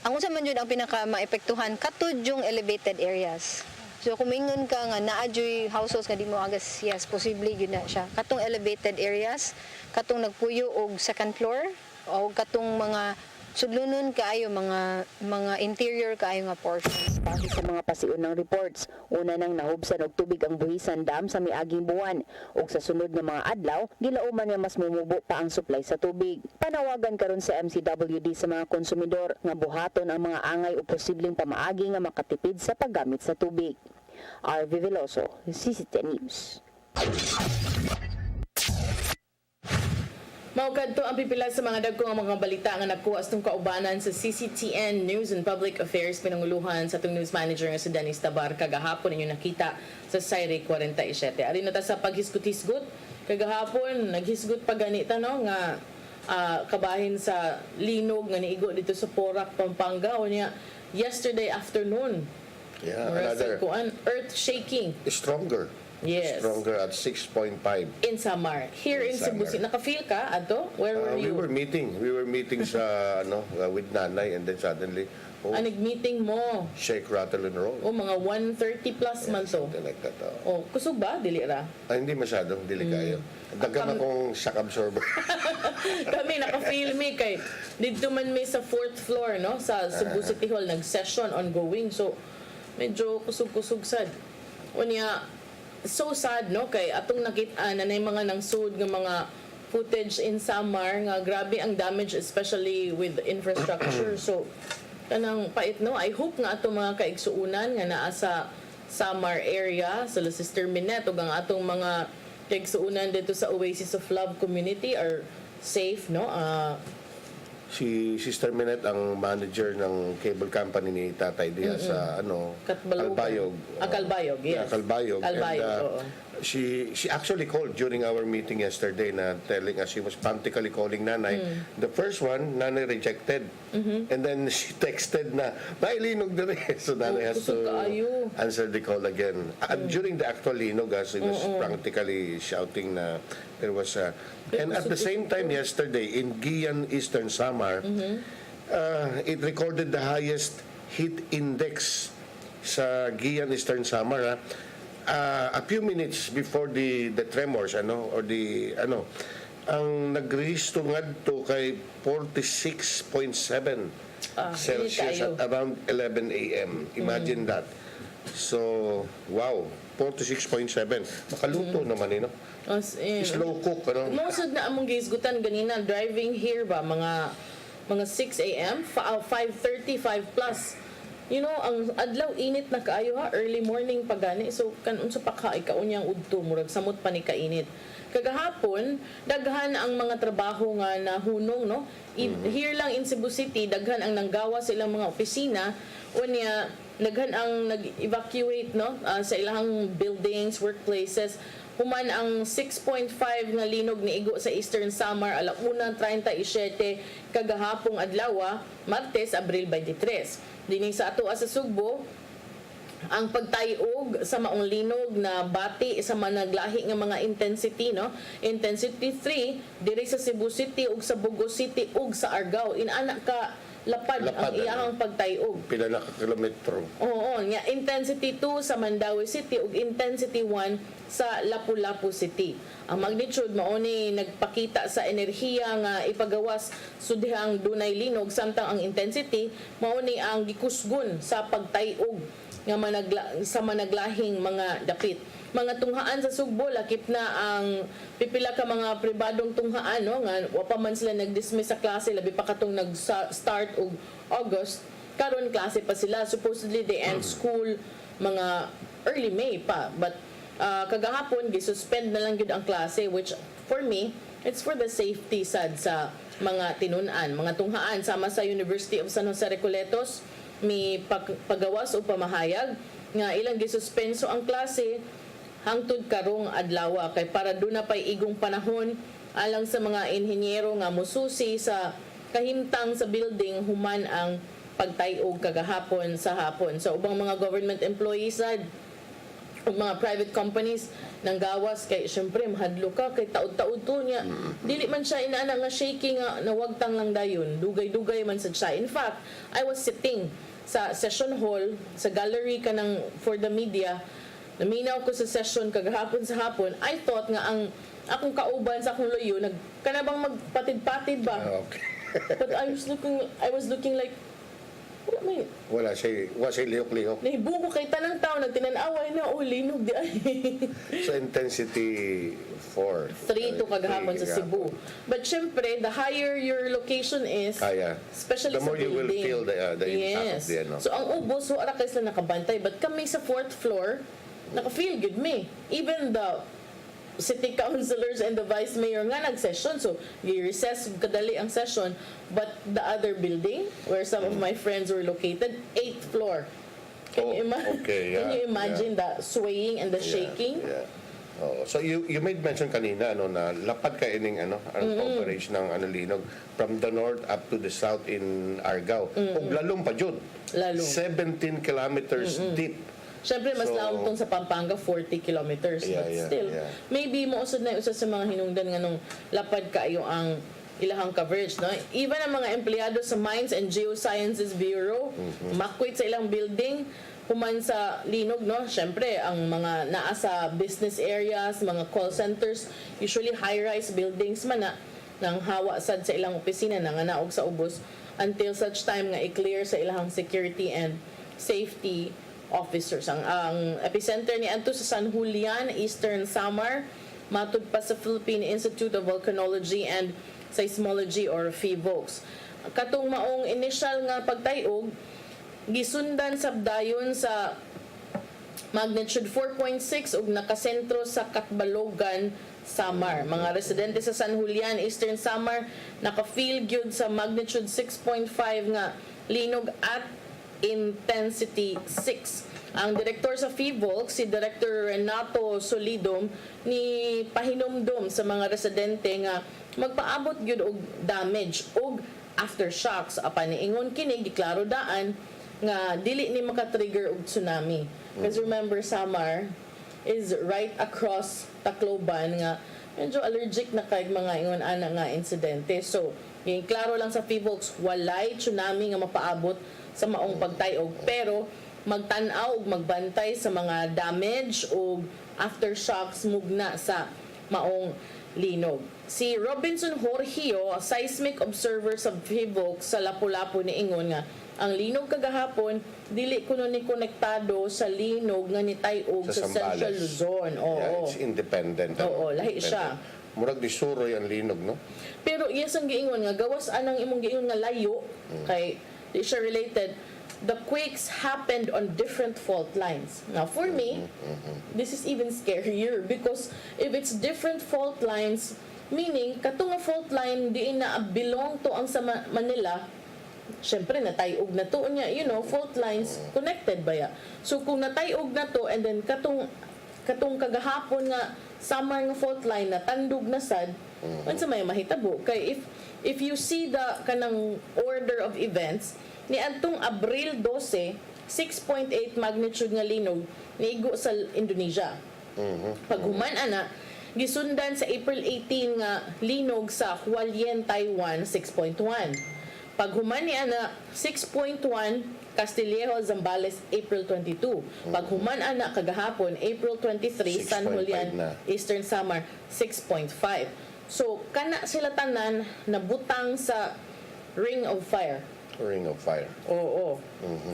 Ang usa man jud ang pinaka maepektuhan katud yung elevated areas. So kung mingon ka nga naadyoy households nga di mo agas, yes, posible yun na siya. Katong elevated areas, katong nagpuyo og second floor, o katong mga sudlunon kaayo, mga interior kaayo nga portions. Base sa mga pasiunang reports, una nang nahubsan og tubig ang Buhisan Dam sa miaging buwan, ug sa sunod nga mga adlaw, gilauman nga mas mumubo pa ang supply sa tubig. Panawagan karon sa MCWD sa mga konsumidor nga buhaton ang mga angay o posibleng pamaagi nga makatipid sa paggamit sa tubig. RV Veloso, CCTN News. Maukadto ang pipila sa mga dagkong mga balita nga nakuha sa kaubanan sa CCTN News and Public Affairs pinanguluhan sa itong news manager nga si Dennis Tabar kagahapon ninyo nakita sa Sayre 47. Ari na ta sa paghisgot-hisgot kagahapon naghisgot pa ganita no nga kabahin sa linog nga niigo dito sa Porac, Pampanga o niya yesterday afternoon. Yeah, another earth shaking. Stronger. Yes. Stronger at 6.5. In Samar. Here in Cebu. Nakafeel ka, Ato? Where were you? We were meeting sa, with nanay and then suddenly, nag-meeting mo? Shake, rattle, and roll. Mga 1:30 plus man to. Something like that. Kusog ba? Dili ra? Hindi masyadong, dili kayo. Dagan akong shock absorber. Kami, naka-feel me kay dito man may sa 4th floor, no? Sa Cebu City Hall, nag-session ongoing. So, medyo kusog-kusog sad. Unya, so sad, no, kay atong nakita na mga nangsud nga mga footage in Samar nga grabe ang damage especially with infrastructure. So kanang pait, no, I hope nga atong mga kaigsuunan nga naa sa Samar area sa Sister Minette ug ang atong mga kaigsuunan dito sa Oasis of Love community are safe, no. Si Sister Minette ang manager ng cable company ni Tatay Diaz sa Calbayog. Calbayog, yes. Calbayog. Calbayog, she actually called during our meeting yesterday na telling us she was frantically calling nanay. The first one, nanay rejected. And then she texted na, may linog na rin. So nanay has to answer the call again. During the actual linog, she was frantically shouting na there was a... And at the same time yesterday, in Gian, Eastern Samar, it recorded the highest heat index sa Gian, Eastern Samar. A few minutes before the tremors, ang nag-register ngadto kay 46.7 Celsius at around 11 a.m. Imagine that. So, wow, 46.7. Makaluto naman, Slow cook, Mosod na among gisgutan ganina driving here ba mga mga 6 a.m., 5:30, 5 plus. You know, ang adlaw init na kaayo ha, early morning pa gani. So unsa pa ka ikaunyang udto murag samot pa ni kainit. Kagahapon, daghan ang mga trabaho nga nahunong, no? Here lang in Cebu City, daghan ang nanggawa sa ilang mga opisina, unya daghan ang nag-evacuate, no? Sa ilang buildings, workplaces. Human ang 6.5 nga linog ni igo sa Eastern Samar alauna 37 kagahapong adlaw, Martes, Abril 23. Dining sa ato sa Sugbo, ang pagtayog sa maong linog na bati sa managlahi nga mga intensity, no? Intensity 3 diri sa Cebu City ug sa Bugos City ug sa Argao. Inana ka lapad ang iyang pagtayog. Pila na ka kilometro. Oo, nga intensity 2 sa Mandawi City ug intensity 1 sa Lapu-Lapu City. Ang magnitude mao ni nagpakita sa enerhiya nga ipagawas sudihang dunay linog samtang ang intensity mao ni ang gikusgon sa pagtayog nga sa managlahing mga dapit. Mga tunghaan sa Sugbo, lakip na ang pipila ka mga pribadong tunghaan, no? Nga wa pa man sila nag-dismiss sa klase, labi pa katong nag-start og August, karon klase pa sila. Supposedly they end school mga early May pa, but kagahapon gisuspend na lang gyud ang klase, which for me it's for the safety sad sa mga tinun-an, mga tunghaan sama sa University of San Jose Recoletos, may pagawas o pamahayag nga ilang gisuspenso ang klase hangtod karong adlaw kay para do na pay igong panahon alang sa mga inhinyero nga mususi sa kahimtang sa building human ang pagtayog kagahapon sa hapon. So ubang mga government employees sad ug mga private companies nang gawas kay syempre mahadlo ka kay taud-taud to niya. Dili man siya inaana nga shaking nga nawagtang lang dayon, dugay-dugay man sad siya. In fact, I was sitting sa session hall sa gallery kanang for the media. Naminaw ko sa session kagahapon sa hapon. I thought nga ang akong kauban sa akong loyo kanabang magpatid-patid ba. Okay. But I was looking like Wala siya lihok-lihok. nahibuko kay tanang tao nagtinan-away na linog di ay. So intensity 4. 3 to kagahapon sa Cebu. But syempre, the higher your location is, especially the more sa you will building. feel the impact of the ano. So ang ubos, wala kayo sila nakabantay. But kami sa 4th floor, naka-feel good me. Even the city councilors and the vice mayor nga nag-session. So, i-recess kadali ang session. But the other building, where some of my friends were located, 8th floor. Can you imagine the swaying and the shaking? Yeah. Oh, so you made mention kanina na lapad ka ining ang coverage ng linog from the north up to the south in Argao. Ug lalong pa jud. 17 kilometers deep. Siyempre, mas laom tong sa Pampanga, 40 kilometers. But still, maybe mausod na usa sa mga hinungdan nga nung lapad kaayo ang ilahang coverage. No? Even ang mga empleyado sa Mines and Geosciences Bureau, makwit sa ilang building, human sa linog, no? Siyempre, ang mga naa sa business areas, mga call centers, usually high-rise buildings man na, nang hawa sad sa ilang opisina, nanganaog sa ubos, until such time nga i-clear sa ilang security and safety officers. Ang epicenter ni adto sa San Julian, Eastern Samar, matud pa sa Philippine Institute of Volcanology and Seismology or PHIVOLCS. Katong maong initial nga pagtayog, gisundan sabdayon sa magnitude 4.6 ug nakasentro sa Katbalogan, Samar. Mga residente sa San Julian, Eastern Samar, naka-feel gyud sa magnitude 6.5 nga linog at intensity 6. Ang direktor sa PHIVOLCS, si Director Renato Solidum, ni pahinumdum sa mga residente nga magpaabot gyud og damage og aftershocks apan niingon kini giklaro daan nga dili ni maka-trigger og tsunami. Because remember, Samar is right across Tacloban nga medyo allergic na kay mga ingon ana nga insidente. So, klaro lang sa PHIVOLCS, walay tsunami nga mapaabot sa maong pagtayog, pero magtan-aw ug magbantay sa mga damage o aftershocks mugna sa maong linog. Si Robinson Jorgio, seismic observer sa PHIVOLCS sa Lapu-Lapu, niingon nga ang linog kagahapon dili kuno ni konektado sa linog nga nitayog sa Central Luzon. Yeah, it's independent. Oo, lahi siya. murag disuroy ang linog, no? Pero yes ang giingon nga gawas anang imong giingon nga layo kay di siya related. The quakes happened on different fault lines. Now for me, this is even scarier because if it's different fault lines, meaning katong nga fault line di na belong to ang sa Manila, syempre natayog na to niya, you know, fault lines connected ba ya. So kung natayog na to and then katong kagahapon nga summer nga fault line na tandog na sad, unsa may mahitabo kay if you see the kanang order of events ni adtong Abril 12, 6.8 magnitude nga linog niigo sa Indonesia. Paghuman ana gisundan sa April 18 nga linog sa Hualien, Taiwan 6.1. Paghuman ni ana 6.1 Castillejo, Zambales, April 22. Paghuman ana kagahapon April 23 San Julian, Eastern Samar 6.5. So kana sila tanan nabutang sa Ring of Fire. Ring of Fire. Oo.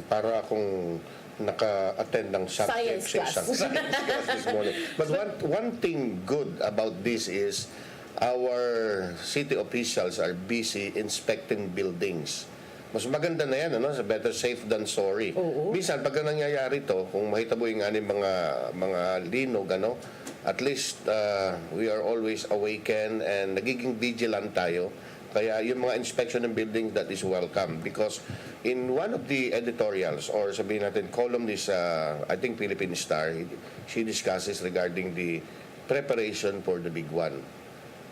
Para akong naka-attend ng Science class this morning. But one thing good about this is our city officials are busy inspecting buildings. Mas maganda na yan, ano? Better safe than sorry. Minsan, pagka nangyayari to, kung mahitabo yung mga linog, ano, at least we are always awakened and nagiging vigilant tayo. Kaya yung mga inspection ng building, that is welcome. Because in one of the editorials, or sabihin natin, columnist, I think Philippine Star, she discusses regarding the preparation for the big one.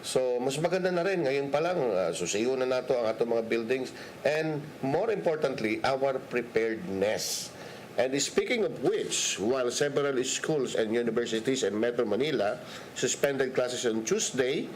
So, mas maganda na rin. Ngayon pa lang, susiyo na nato ang atong mga buildings. And more importantly, our preparedness. And speaking of which, while several schools and universities in Metro Manila suspended classes on Tuesday,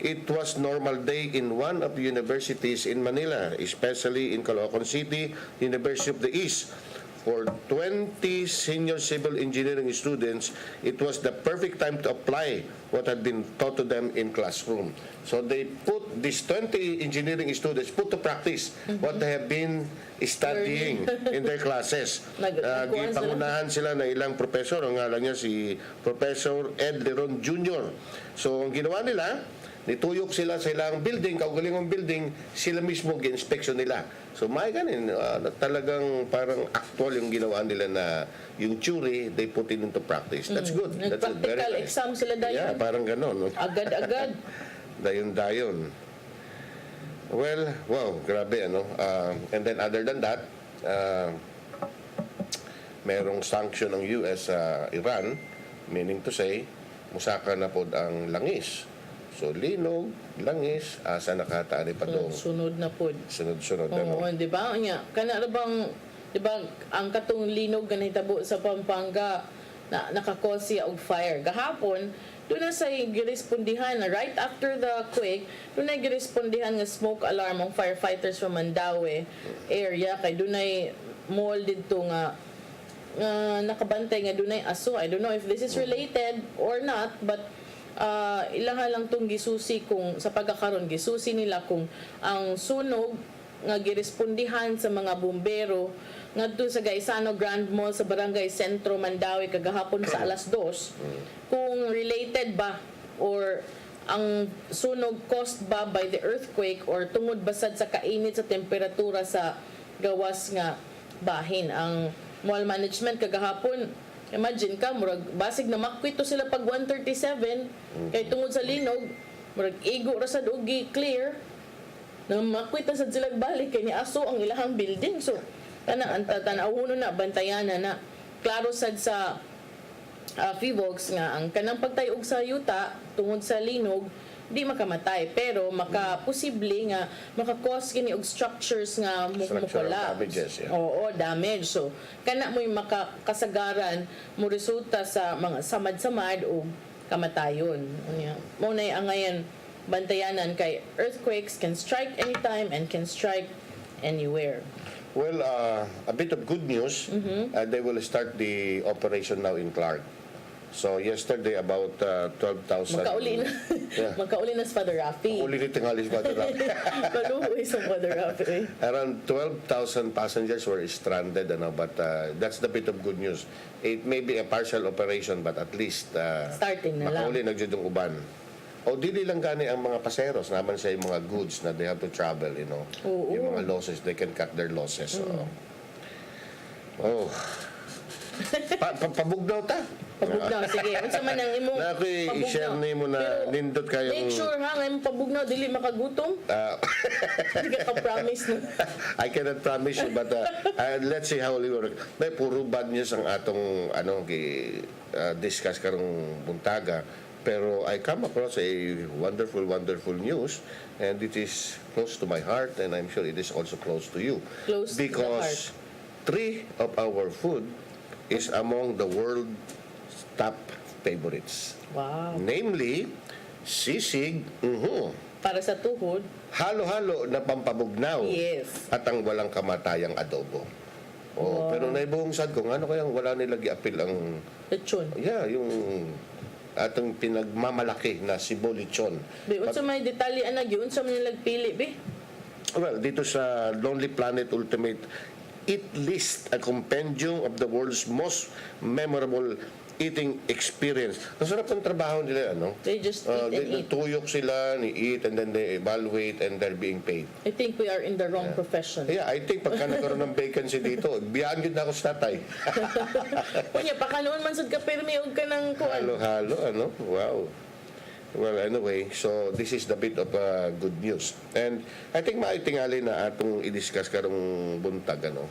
it was normal day in one of the universities in Manila, especially in Caloocan City, University of the East. For 20 senior civil engineering students, it was the perfect time to apply what had been taught to them in classroom. So they put these 20 engineering students put to practice what they have been studying in their classes. Gipangunahan sila na ilang professor, ang ngalan niya si Professor Ed Leron Jr. So ang ginawa nila, nituyok sila sa ilang building, kaugalingong building, sila mismo gi-inspection nila. So may ganin, talagang parang actual yung ginawa nila na yung theory, they put it into practice. That's good. That's Practical very nice. exam sila dayon. Yeah, parang ganon. No? Agad-agad. Dayon-dayon. Well, wow, grabe ano. And then other than that, merong sanction ng US sa Iran, meaning to say, musaka na pod ang langis. So, linog, langis, asa nakataani pa doon. Sunod na pod. Sunod-sunod. Oo, di ba? Kana bang, di ba, ang katong linog nga nahitabo sa Pampanga na nakakause og fire. Gahapon, doon na sa girespondihan na right after the quake, doon na girespondihan nga smoke alarm ang firefighters from Mandaue area. Kay doon ay mall dito nga nakabantay nga doon ay aso. I don't know if this is related or not, but ilaha lang tong gisusi kung sa pagkakaroon gisusi nila kung ang sunog nga girespondihan sa mga bumbero ngadto sa Gaisano Grand Mall sa Barangay Sentro Mandaue kagahapon sa alas 2 kung related ba or ang sunog caused ba by the earthquake or tungod basad sa kainit sa temperatura sa gawas nga bahin. Ang mall management kagahapon, imagine ka, murag basig na makwito sila pag 1:37 kay tungod sa linog, murag igo ra sad og clear nang makwita sad sila balik kay ni aso ang ilahang building. So kana tanaw na bantayan na klaro sad sa FIVOX nga ang kanang pagtayog sa yuta tungod sa linog di makamatay pero makaposible nga maka-cause kini og structures nga damages, yeah. Oo, damage. So kana mo'y makakasagaran mo resulta sa mga samad-samad o kamatayon. Mo na ang ngayon bantayanan kay earthquakes can strike anytime and can strike anywhere. Well, a bit of good news. They will start the operation now in Clark. So yesterday about 12,000. Makauli na. Yeah. Makauli na sa Father Rafi. Uli ni tingali sa Father Rafi. Maluwi sa Father Rafi. Around 12,000 passengers were stranded, but that's the bit of good news. It may be a partial operation, but at least starting na lang. makauli na jud yung uban. O dili lang gani ang mga paseros naman sa mga goods na they have to travel, you know. Oo. Yung mga losses, they can cut their losses. Oh. Pabugnaw ta. Pabugnaw, sige. Unsa man ang imong na ako i-share nimo na nindot kayong make sure ha nga imong pabugnaw dili makagutom. Hindi ka promise no. I cannot promise you, but let's see how it work. May puro bad news ang atong discuss karong buntaga. Pero I come across a wonderful news, and it is close to my heart, and I'm sure it is also close to you. Close because 3 of our food is among the world's top favorites. Wow. Namely, sisig, Para sa tuhod. halo-halo na pampabugnaw. Yes. At ang walang kamatayang adobo. Pero naibuong sad ko, ano kayang wala nila giapil ang lechon? Yeah, yung atong pinagmamalaki na Cebu lechon. Unsa may detalye ana gyud unsa man nilag pili be? Well, dito sa Lonely Planet Ultimate Eat List, a compendium of the world's most memorable eating experience. Ang sarap ng trabaho nila, ano? They just eat and eat. Tuyok sila, ni-eat, and then they evaluate, and they're being paid. I think we are in the wrong profession. Yeah, I think pagka nagkaroon ng vacancy dito, biyaan yun na ako sa tatay. Kunya, pakanoon man sad ka permi og ka ng kuan. Halo-halo, ano? Wow. Well, anyway, so this is the bit of good news. And I think maitingali na atong i-discuss karong buntag, ano,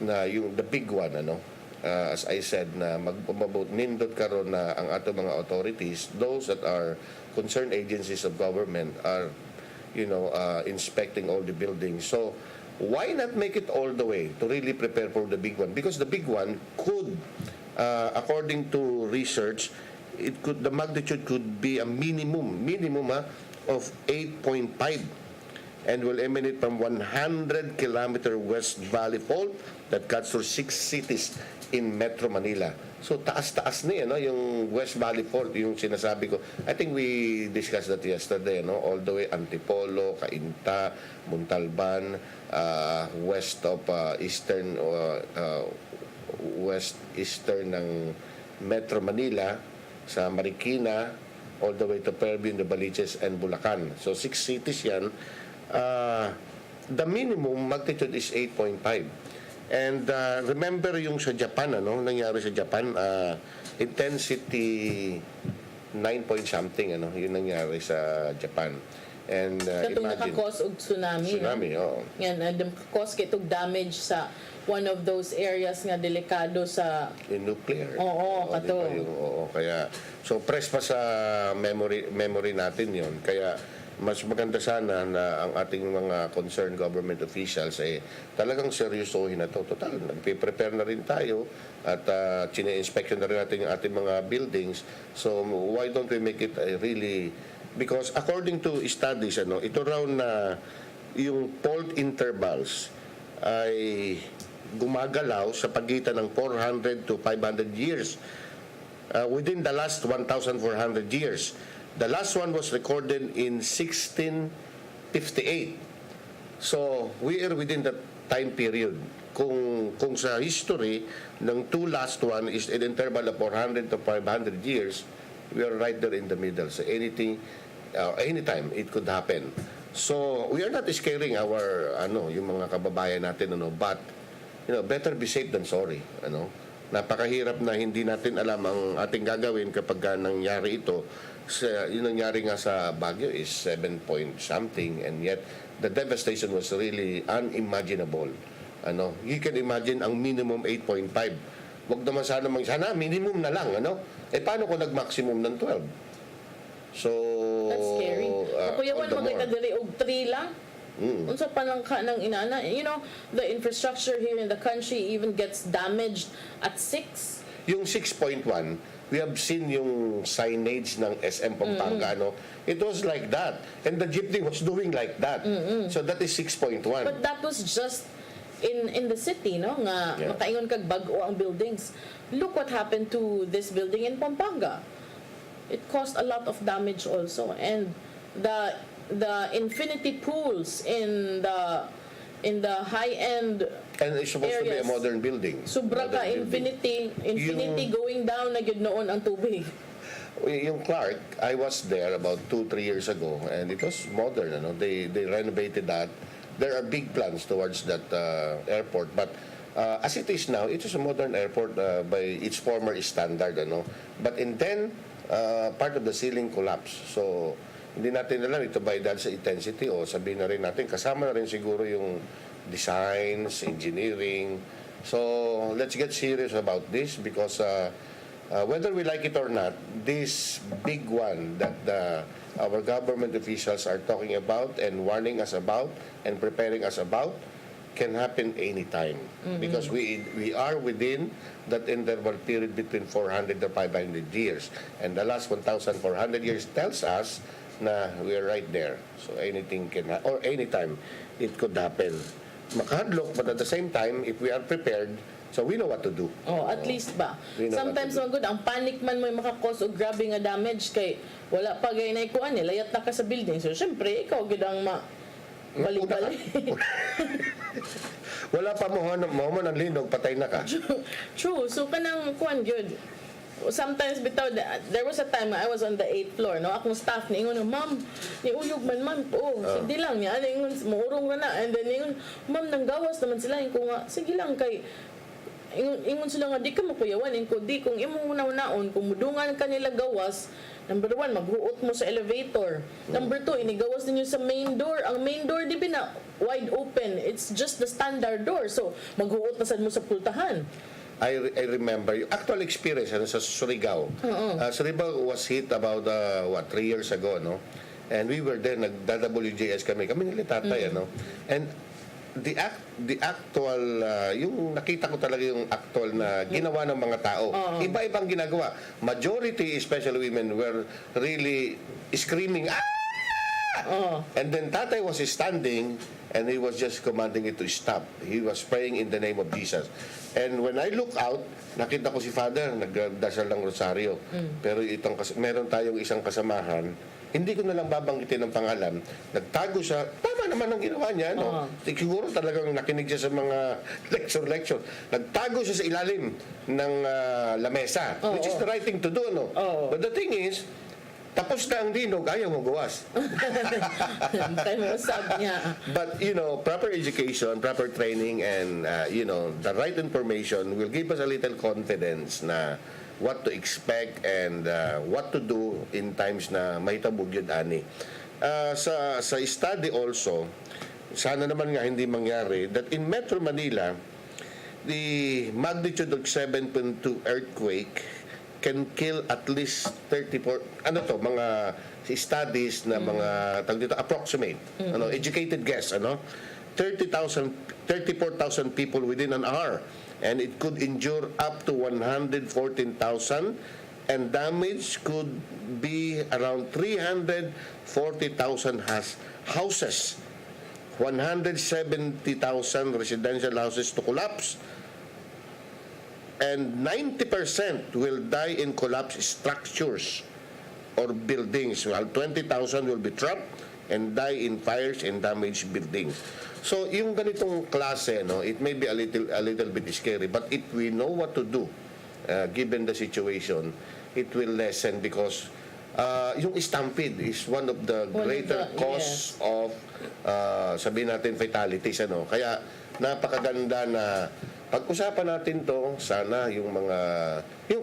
na yung the big one, ano, as I said, na magpababot nindot karon na ang ato mga authorities, those that are concerned agencies of government are, inspecting all the buildings. So why not make it all the way to really prepare for the big one? Because the big one could, according to research, the magnitude could be a minimum of 8.5 and will emanate from 100-kilometer West Valley Fault that cuts through 6 cities in Metro Manila. So taas-taas na yung West Valley Fault, yung sinasabi ko. I think we discussed that yesterday, all the way Antipolo, Cainta, Montalban, west of west-eastern ng Metro Manila, sa Marikina, all the way to Fairview, Novaliches, and Bulacan. So 6 cities yan. The minimum magnitude is 8.5. And remember yung sa Japan, nangyari sa Japan, intensity 9 point something, yun nangyari sa Japan. And katong imagine, naka-cause og tsunami. Oo. Yan, cause kitog damage sa one of those areas nga delikado sa nuclear. Oo, kato. Kaya so press pa sa memory natin 'yon. Kaya mas maganda sana na ang ating mga concerned government officials talagang seryosohin na to. Total, nagpe-prepare na rin tayo at chine-inspection na rin natin yung ating mga buildings. So why don't we make it really, because according to studies, ito raw na yung fault intervals ay gumagalaw sa pagitan ng 400 to 500 years within the last 1,400 years. The last one was recorded in 1658. So, we are within that time period. Kung sa history, ng two last one is an interval of 400 to 500 years, we are right there in the middle. So, anytime, it could happen. So, we are not scaring our, yung mga kababayan natin, but better be safe than sorry. Napakahirap na hindi natin alam ang ating gagawin kapag nangyari ito. Yung nangyari nga sa Baguio is 7 point something, and yet the devastation was really unimaginable. You can imagine ang minimum 8.5. Wag naman sana minimum na lang, paano kung nag-maximum ng 12? So that's scary. Kuyawan magkadiri og 3 lang. Unsa pa lang ka ng inana, the infrastructure here in the country even gets damaged at 6. Yung 6.1, we have seen yung signage ng SM Pampanga, it was like that, and the jeepney was doing like that. So that is 6.1. But that was just in the city, nga makaingon kag bag-o ang buildings. Look what happened to this building in Pampanga. It caused a lot of damage also, and the infinity pools in the high-end And it's supposed to be a areas. modern building. Sobra ka, Modern building. infinity going down na yun noon ang tubig. Yung Clark, I was there about 2-3 years ago, and it was modern. They renovated that. There are big plans towards that airport, but as it is now, it is a modern airport by its former standard. But in then, part of the ceiling collapsed. So hindi natin alam ito ba dahil sa intensity o sabihin na rin natin kasama na rin siguro yung designs, engineering. So let's get serious about this because whether we like it or not, this big one that our government officials are talking about and warning us about and preparing us about can happen anytime because we are within that interval period between 400 to 500 years, and the last 1,400 years tells us na we are right there. So anything can or anytime it could happen. Makahadlok, but at the same time, if we are prepared, so we know what to do. At least ba? Sometimes good, ang panic man mo maka-cause og grabe nga damage kay wala pa gay na ikuan layat na ka sa building. So syempre ikaw gid ang balik-balik. Wala pa mo ng linog, patay na ka. True. So kanang kuan gyud. Sometimes bitaw there was a time I was on the 8th floor, no, akong staff ni ingon, ma'am ni uyog man ma'am sige lang niya ingon muurong na and then ingon, ma'am nang gawas naman sila ko nga sige lang kay ingon sila nga di ka makuyawan ko di kung imong unaw-naon kung mudungan kanila gawas. Number 1, maghuot mo sa elevator. Number 2, inigawas ninyo sa main door. Ang main door di ba na wide open, it's just the standard door, so maghuot na sad mo sa pultahan. I remember yung actual experience sa Surigao. Surigao was hit about 3 years ago, no? And we were there, nagda-WJS kami nila tatay, and the actual yung nakita ko talaga yung actual na ginawa ng mga tao. Iba-ibang ginagawa. Majority, especially women, were really screaming, and then tatay was standing and he was just commanding it to stop. He was praying in the name of Jesus. And when I look out, nakita ko si Father nagdasal ng rosaryo. Pero meron tayong isang kasamahan, hindi ko na lang babanggitin ng pangalan. Nagtago siya. Tama naman ang ginawa niya, no? Siguro talagang nakinig siya sa mga lecture. Nagtago siya sa ilalim ng lamesa, which is the right thing to do, no? But the thing is, tapos na ang linog, ayaw mo gawas. But, proper education, proper training, and, the right information will give us a little confidence na what to expect and what to do in times na may tabog yun, ani. Sa study also, sana naman nga hindi mangyari, that in Metro Manila, the magnitude of 7.2 earthquake can kill at least 34 mga studies na mga approximate educated guess 34,000 people within an hour, and it could injure up to 114,000, and damage could be around 340,000 houses, 170,000 residential houses to collapse, and 90% will die in collapsed structures or buildings, while 20,000 will be trapped and die in fires and damaged buildings. So yung ganitong klase, it may be a little bit scary, but if we know what to do, given the situation, it will lessen because yung stampede is one of the greater cause of sabihin natin fatalities, Kaya napakaganda na pag-usapan natin to, sana yung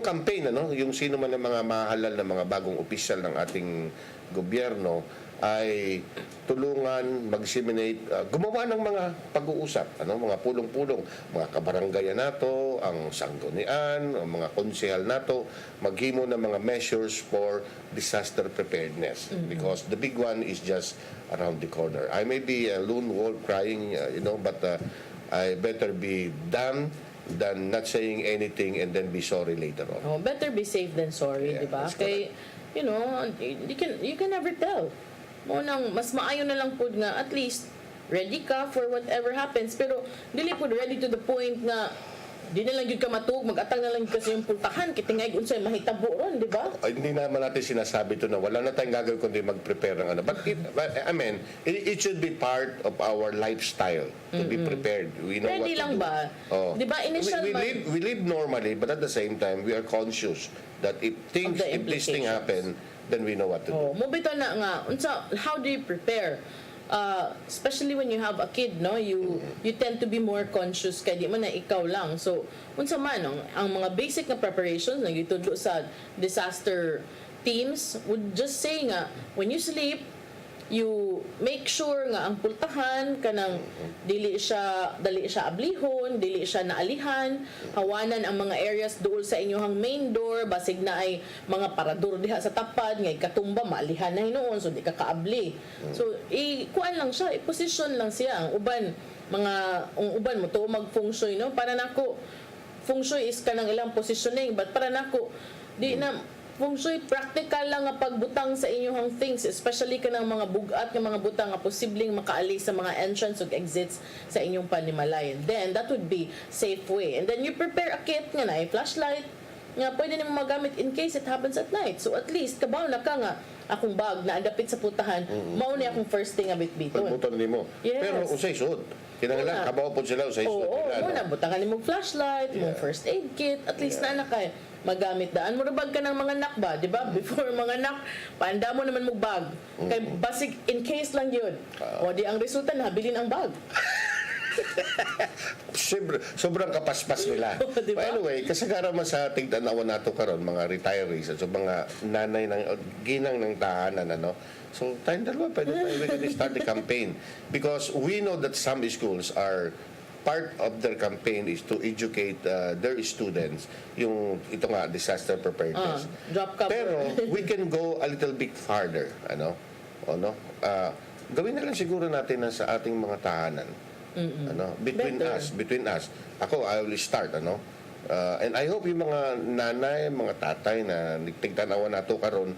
campaign, yung sino man ng mga mahalal na mga bagong opisyal ng ating gobyerno ay tulungan, mag-disseminate, gumawa ng mga pag-uusap, mga pulong-pulong, mga kabaranggayan nato, ang sanggunian, ang mga konsehal nato, maghimo ng mga measures for disaster preparedness, because the big one is just around the corner. I may be a lone wolf crying, but I better be done than not saying anything and then be sorry later on. Better be safe than sorry, di ba? Kay, you can never tell. Mas maayo na lang po nga, at least, ready ka for whatever happens. Pero, dili po ready to the point nga, Di na lang yun ka matug, mag-atang na lang yun kasi yung pultahan, kitingay unsay mahitabo ron, di ba? Hindi naman natin sinasabi to na wala na tayong gagawin kundi mag-prepare ng ano. But it should be part of our lifestyle to be prepared. We know Ready what to lang do. ba? Di ba initial we live normally, but at the same time, we are conscious that if this thing happen, then we know what to do. Mo bitaw na nga, unsa, how do you prepare? Especially when you have a kid, no, you tend to be more conscious kay di man na ikaw lang. So unsa man ang mga basic na preparations na gitudlo sa disaster teams would just say nga when you sleep, you make sure nga ang pultahan kanang dali siya ablihon, dili siya naalihan, hawanan ang mga areas duol sa inyong main door, basig na ay mga parador diha sa tapad ngay katumba maalihan na hinuon so di ka kaabli. So kuan lang siya, i-position lang siya ang uban mo to mag feng shui, no, para nako feng shui is kanang ilang positioning, but para nako di na feng shui, practical lang nga pagbutang sa inyong things, especially kanang mga bugat nga mga butang nga posibleng makaalis sa mga entrance ug exits sa inyong panimalayan. Then that would be safe way. And then you prepare a kit nga na flashlight nga pwede nimo magamit in case it happens at night. So at least kabaw na ka nga akong bag na andapit sa putahan, mao ni akong first thing a bitbiton. Pagbuton nimo. Yes. Pero usay suot. Kinahanglan kabaw po sila usay suot. Oo, muna butangan nimo flashlight, mong first aid kit, at least na kay magamit daan mo bag ka ng mga nak ba, di ba? Before mga nak, paanda mo naman mo bag. Kay basig in case lang yun. O di ang resulta na bilin ang bag. Sobrang kapaspas nila. Diba? Anyway, kasagaran man sa tingtanawan nato karon mga retirees at so mga nanay ng ginang ng tahanan ano. So tayong dalawa pwede tayo we can start the campaign because we know that some schools are part of their campaign is to educate their students yung ito nga disaster preparedness. Drop cover. Pero we can go a little bit farther gawin na lang siguro natin na sa ating mga tahanan. Between us. Ako, I will start, and I hope yung mga nanay, mga tatay na tigtanawan nato karon,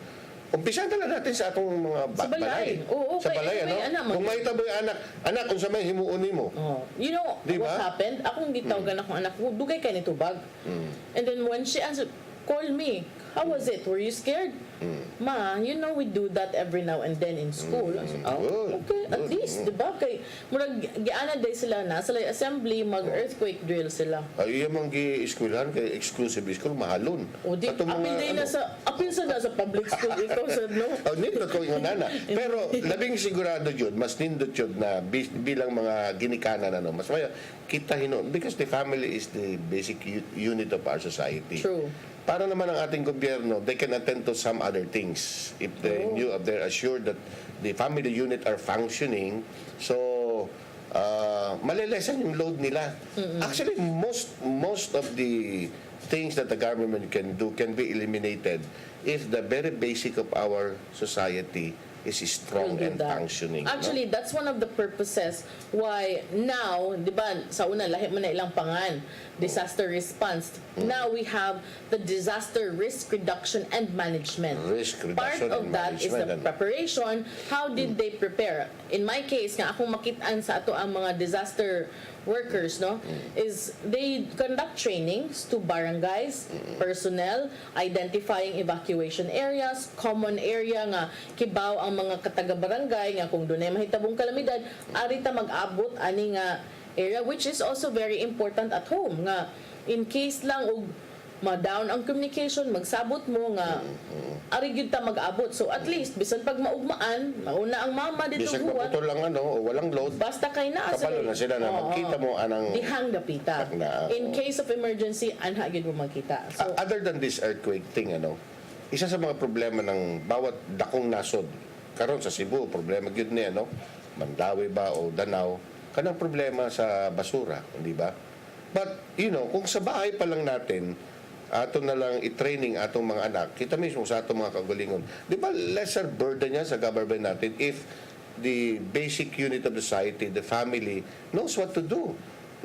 umpisa na lang natin sa atong mga balay. Oo, sa balay, Kung may taboy anak, kung sa may himuon mo. You know diba? what happened? Akong gitawagan akong anak ko, dugay kay nito bag. And then when she answered, call me. How was it? Were you scared? Ma, we do that every now and then in school. I said, okay, at least, di ba? Kay, murag, giana day sila na, sa assembly, mag-earthquake drill sila. Yung mga gi-eskwelahan, kay exclusive school, mahalon. O di, apil sa na sa public school, ikaw sa, no? Nindot ko yung nana. Pero, labing sigurado yun, mas nindot yun na bilang mga ginikanan, mas maya, kita hinon. Because the family is the basic unit of our society. True. Para naman ang ating gobyerno, they can attend to some other things if they're assured that the family unit are functioning. So, malilesen yung load nila. Actually, most of the things that the government can do can be eliminated if the very basic of our society is strong and functioning. Actually, that's one of the purposes why now, di ba, sa una, lahi mo na ilang pangan, disaster response. Now we have the disaster risk reduction and management. Part of that is the preparation. How did they prepare? In my case, nga akong makitaan sa ato ang mga disaster workers, is they conduct trainings to barangays, personnel, identifying evacuation areas, common area nga kibaw ang mga kataga-barangay nga kung dunay mahitabong kalamidad, arita mag-abot ani nga area, which is also very important at home nga in case lang og ma-down ang communication, magsabot mo nga ari gyud ta mag-abot. So at least bisan pag maugmaan, mauna ang mama dito bisag buhat. maputol lang o walang load. Basta kay naa kapalo na sila na magkita mo anang dihang dapita. In case of emergency, anha gyud mo magkita. So other than this earthquake thing, isa sa mga problema ng bawat dakong nasod karon sa Cebu, problema gyud ni Mandawi ba o Danau, kanang problema sa basura, di ba? But kung sa bahay pa lang natin ato na lang i-training atong mga anak, kita mismo sa atong mga kagalingon. Di ba lesser burden yan sa government natin if the basic unit of the society, the family, knows what to do.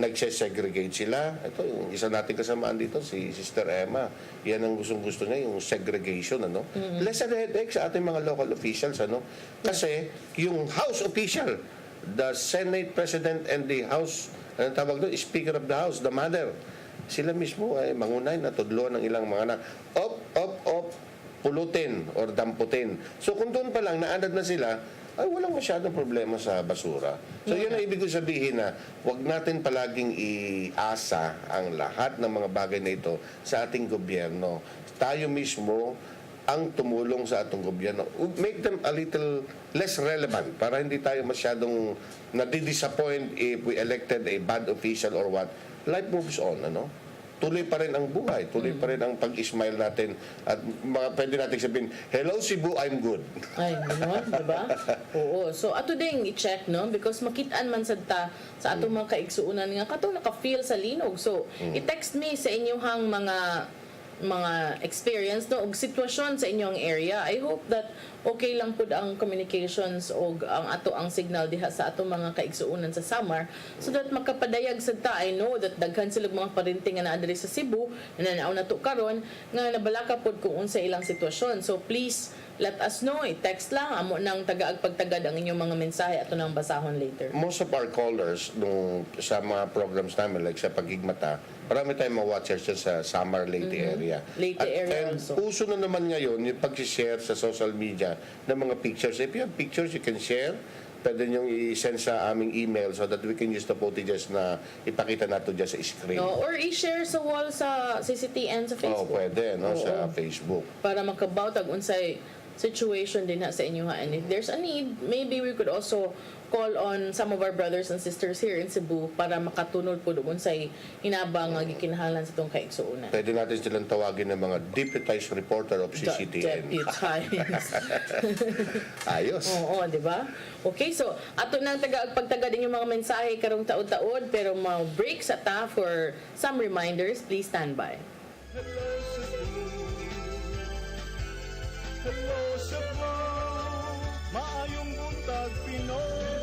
Nagse-segregate sila. Ito, yung isa nating kasamaan dito, si Sister Emma. Yan ang gustong-gusto niya, yung segregation. Lesser headache sa ating mga local officials. Kasi yung House official, the Senate President and the House, anong tawag doon? Speaker of the House, the mother, sila mismo ay mangunay na tudluan ng ilang mga anak. Pulutin or damputin. So kung doon pa lang naanad na sila, ay walang masyadong problema sa basura. So yun ang ibig ko sabihin na wag natin palaging iasa ang lahat ng mga bagay na ito sa ating gobyerno. Tayo mismo ang tumulong sa atong gobyerno. Make them a little less relevant para hindi tayo masyadong nadi-disappoint if we elected a bad official or what. Life moves on, ano? Tuloy pa rin ang buhay, tuloy pa rin ang pag-smile natin at pwede natin sabihin, hello Cebu, I'm good. Ay, gano'n, diba? Oo. So, ato ding i-check, no? Because makitaan man sa atong mga kaigsuunan nga, katong naka-feel sa linog. So, i-text me sa inyong mga experience no og sitwasyon sa inyong area. I hope that okay lang pud ang communications og ang ato ang signal diha sa ato mga kaigsuunan sa Samar so that makapadayag sad ta. I know that daghan sila mga parinting nga naa diri sa Cebu na nanaw na to karon nga nabalaka pud kung unsa ilang sitwasyon. So please let us know. I-text lang amo nang tagaagpagtagad ang inyong mga mensahe ato nang basahon later. Most of our callers nung sa mga programs namin like sa Pagigmata, marami tayong mga watchers dyan sa Samar Leyte area. Leyte area and also. uso na naman ngayon yung pag-share sa social media ng mga pictures. If you have pictures, you can share. Pwede nyo i-send sa aming email so that we can use the footages na ipakita nato dyan sa screen. No, or i-share sa wall sa CCTN sa Facebook. Pwede, no? Sa Facebook. Para makabautag unsay situation din na sa inyo ha. And if there's a need, maybe we could also call on some of our brothers and sisters here in Cebu para makatunod po doon sa hinabang nga gikinahanglan sa itong kaigsuunan. Pwede natin silang tawagin ng mga deputized reporter of CCTN. Deputized. Ayos. Oo, di ba? Okay, so ato nang pagtagad yung mga mensahe karong taod-taod pero ma-break sa ta for some reminders. Please stand by. Hello Cebu, maayong buntag Pinoy,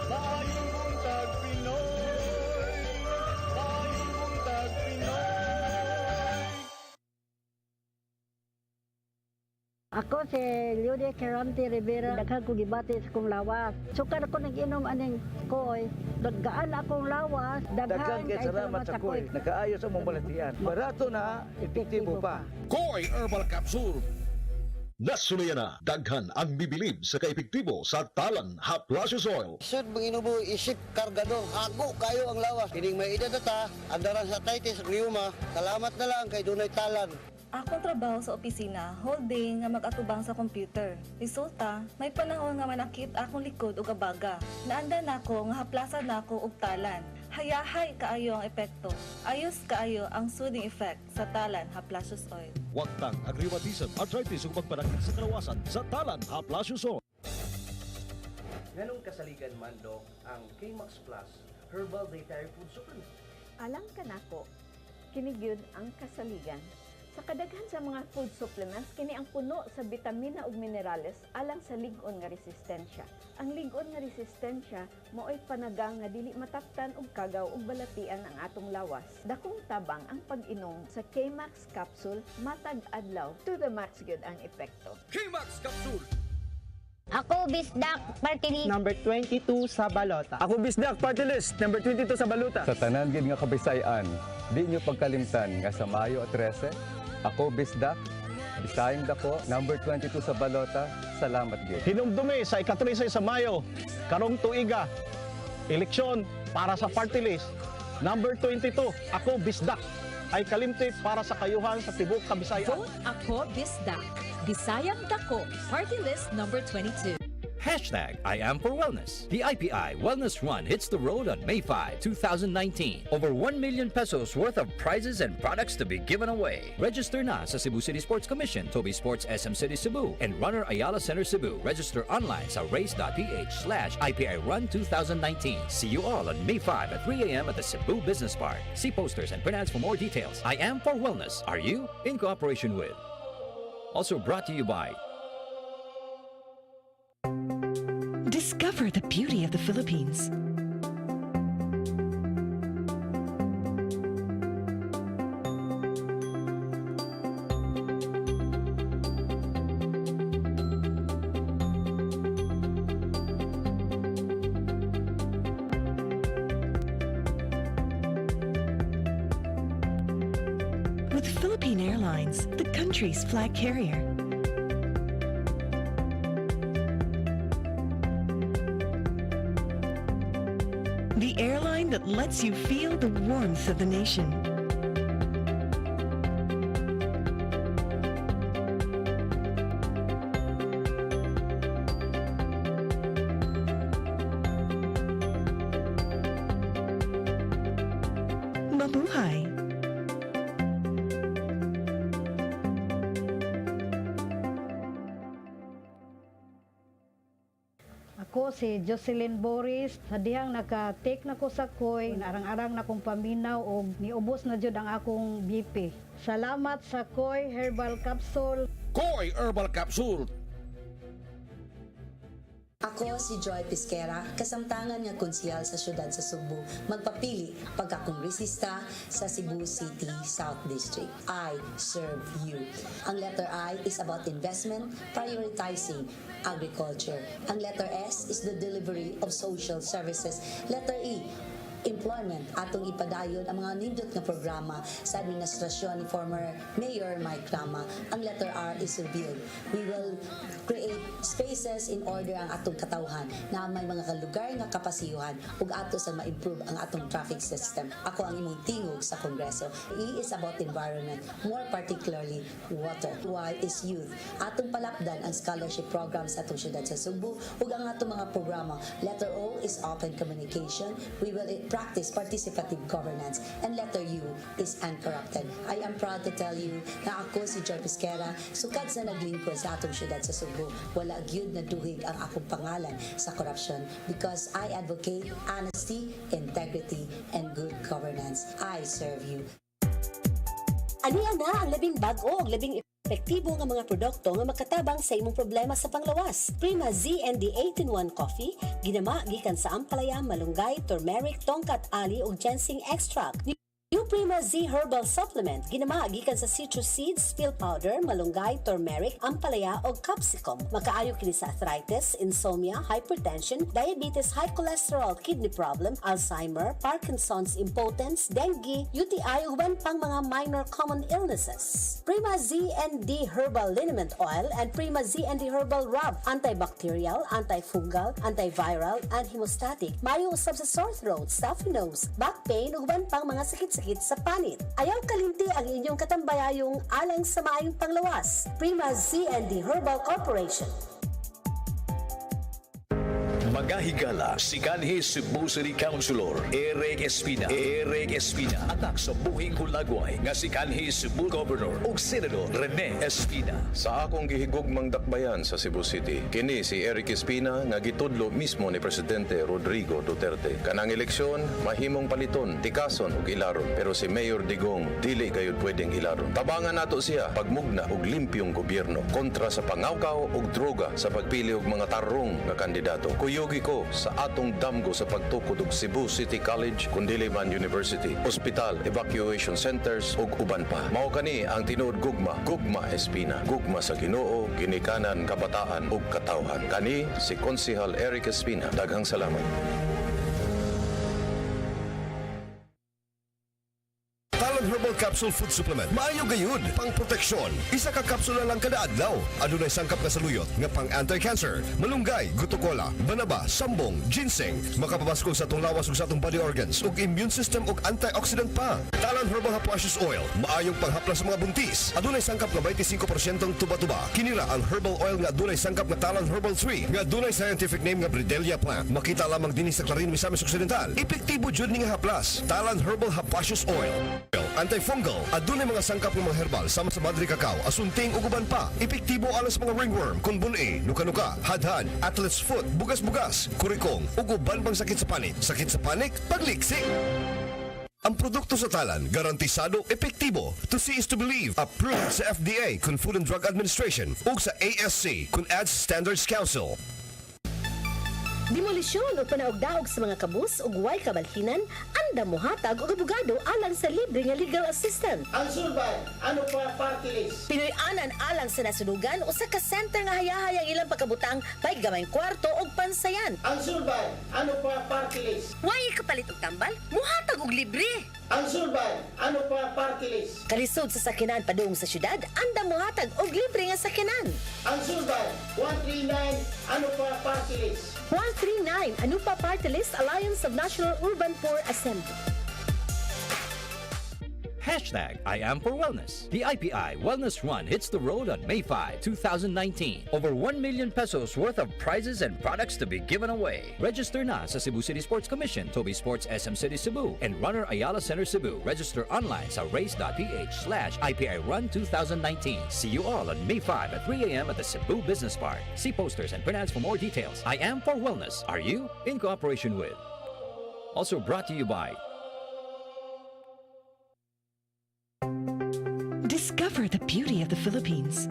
maayong buntag Pinoy, maayong buntag Pinoy. Ako si Lydia Kerante Rivera, daghan ko gibati sa kong lawas. Sukar ko nag-inom aning koy, daggaan akong lawas, Daghan kay salamat sa koy, nakaayos ang mong balatian. Barato na, epektibo pa. Koy Herbal Capsule. Nasunayan na, daghan ang bibilib sa kaepektibo sa talan Haplasius Oil. Sud manginubo isip kargado, hago kayo ang lawas. Kining may edad na ta, andaran sa titis ug liuma. Salamat na lang kay dunay talan. Akong trabaho sa opisina, whole day nga mag-atubang sa computer. Resulta, may panahon nga manakit akong likod o kabaga. Naanda nako nga haplasan nako og talan. Hayahay kaayo ang epekto. Ayos kaayo ang soothing effect sa talan Haplasius Oil. Wagtang ang rheumatism, arthritis ug pagpanakit sa kalawasan sa talan Haplasius Oil. Nganong kasaligan man, Dok, ang K-Max Plus Herbal Dietary Food Supplement? Alang ka nako, kini gyud ang kasaligan. Sa kadaghan sa mga food supplements, kini ang puno sa bitamina ug minerales alang sa lig-on nga resistensya. Ang lig-on nga resistensya mao'y panagang nga dili mataktan og kagaw ug balatian ang atong lawas. Dakong tabang ang pag-inom sa K-Max capsule matag adlaw to the max gyud ang epekto. K-Max Capsule. Ako, Bisdak, party list. Number 22 sa balota. Ako Bisdak Party List, number 22 sa baluta. Sa tanan gid nga kabisayan, di nyo pagkalimtan nga sa Mayo 13, ako Bisdak, Bisayang Dako, number 22 sa balota. Salamat gid. Hinumdumi sa ika-13 sa Mayo, karong tuiga, eleksyon para sa party list. Number 22, ako Bisdak, ay kalimti para sa kayuhan sa Tibok Kabisayan. Vote Ako Bisdak. Bisayang Dako, Party List number 22. Hashtag I am for wellness. The IPI Wellness Run hits the road on May 5, 2019. Over 1 million pesos worth of prizes and products to be given away. Register na sa Cebu City Sports Commission, Toby Sports SM City Cebu, and Runner Ayala Center Cebu. Register online sa race.ph/IPI Run 2019. See you all on May 5 at 3 a.m. at the Cebu Business Park. See posters and print ads for more details. I am for wellness. Are you? In cooperation with. Also brought to you by. Discover the beauty of the Philippines. with Philippine Airlines, the country's flag carrier. The airline that lets you feel the warmth of the nation. Mabuhay! Ako si Jocelyn Boris, sa dihang naka-take na ko sa koy, narang-arang na kong paminaw o niubos na jud ang akong BP. Salamat sa koy herbal capsule. Koy Herbal Capsule. Ako si Joy Pisquera, kasamtangan nga konsyal sa syudad sa Cebu, magpapili pagkakongresista sa Cebu City South District. I serve you. Ang letter I is about investment, prioritizing agriculture. Ang letter S is the delivery of social services. Letter E, employment. Atong ipadayon ang mga nindot nga programa sa administrasyon ni former Mayor Mike Rama. Ang letter R is revealed. We will create spaces in order ang atong katawhan na may mga kalugar nga kapasiyuhan ug ato sa ma-improve ang atong traffic system. Ako ang imong tingog sa Kongreso. E is about environment, more particularly water. Y is youth. Atong palapdan ang scholarship program sa atong syudad sa Cebu ug ang atong mga programa. Letter O is open communication. We will practice participative governance. And letter U is uncorrupted. I am proud to tell you na ako si Joy Pisquera, sukad sa naglingkod sa atong syudad sa Cebu. Wala gyud na duhig ang akong pangalan sa korupsyon because I advocate honesty, integrity, and good governance. I serve you. Aniya na ang labing bag-o ug labing epektibo nga mga produkto nga makatabang sa imong problema sa panglawas. Prima ZND 18-1 Coffee, ginama gikan sa ampalaya, malunggay, turmeric, tongkat ali ug ginseng extract. New Prima Z Herbal Supplement, ginama gikan sa citrus seeds, peel powder, malunggay, turmeric, ampalaya o capsicum. Makaayo kini sa arthritis, insomnia, hypertension, diabetes, high cholesterol, kidney problem, Alzheimer, Parkinson's, impotence, dengue, UTI ug uban pang mga minor common illnesses. Prima ZND Herbal Liniment Oil and Prima ZND Herbal Rub, antibacterial, antifungal, antiviral, and hemostatic. Mayo usab sa sore throat, stuffy nose, back pain ug uban pang mga sakit sa panit. Ayaw kalimti ang inyong katambayayong alang sa maayong panglawas. Prima ZND Herbal Corporation. Magahigala si kanhi Cebu City Councilor Eric Espina. Atak sa buhing hulagway nga si kanhi Cebu Governor ug Senador Rene Espina. Sa akong gihigugmang dakbayan sa Cebu City, kini si Eric Espina nga gitudlo mismo ni Presidente Rodrigo Duterte. Kanang eleksyon mahimong paliton, tikason ug ilaron, pero si Mayor Digong dili gayud pwedeng ilaron. Tabangan nato siya pagmugna og limpyong gobyerno kontra sa pangawkaw ug droga sa pagpili og mga tarong nga kandidato. Kuyugi ko sa atong damgo sa pagtukod og Cebu City College, Kundiliman University, Hospital, Evacuation Centers ug uban pa. Mao kani ang tinuod gugma, Gugma Espina. Gugma sa Ginoo, ginikanan, kabataan ug katawhan. Kani si Konsehal Eric Espina. Daghang salamat. Herbal Capsule Food Supplement. Maayo gayud pang proteksyon. Isa ka kapsula lang kada adlaw. Adunay sangkap nga saluyot nga pang anti-cancer, malunggay, gutokola, banaba, sambong, ginseng, makapabaskog sa atong lawas ug sa atong body organs ug immune system ug antioxidant pa. Talan Herbal Haplashes Oil, maayong panghaplas sa mga buntis. Adunay sangkap nga 25% tuba-tuba. Kinira ang herbal oil nga adunay sangkap nga Talan Herbal 3 nga adunay scientific name nga Bridelia plant. Makita lamang dinhi sa Clarin, Misamis Occidental. Epektibo jud ni nga haplas. Talan Herbal Haplashes Oil. Antifungal, adunay mga sangkap ng mga herbal sama sa madri kakao, asunting ug uban pa. Epektibo alas mga ringworm, kunbun-e, nuka-nuka, hadhad, athlete's foot, bugas-bugas, kurikong, ug uban pang sakit sa panik. Sakit sa panik, pagliksik. Ang produkto sa Talan, garantisado, epektibo. To see is to believe. Approved sa FDA, kun Food and Drug Administration, ug sa ASC, kun Ads Standards Council. Demolisyon o panaog-daog sa mga kabus o guway kabalhinan, anda mohatag o abogado alang sa libre nga legal assistant. Ang sulban, ano pa party list? Pinoy-anan alang sa nasulugan o sa ka-center nga hayahayang ilang pagkabutang may gamayng kwarto o pansayan. Ang sulban, ano pa party list? Way kapalit og tambal, mohatag og libre. Ang sulban, ano pa party list? Kalisod sa sakinan padung sa syudad, anda mo hatag og libre nga sakinan. Ang sulban, 139, ano pa party list? 139 Anupa Party List Alliance of National Urban Poor Assembly. Hashtag I am for wellness. The IPI Wellness Run hits the road on May 5, 2019. Over 1 million pesos worth of prizes and products to be given away. Register na sa Cebu City Sports Commission, Toby Sports SM City Cebu, and Runner Ayala Center Cebu. Register online sa race.ph/IPI Run 2019. See you all on May 5 at 3 a.m. at the Cebu Business Park. See posters and printouts for more details. I am for wellness. Are you? In cooperation with. Also brought to you by Discover the beauty of the Philippines.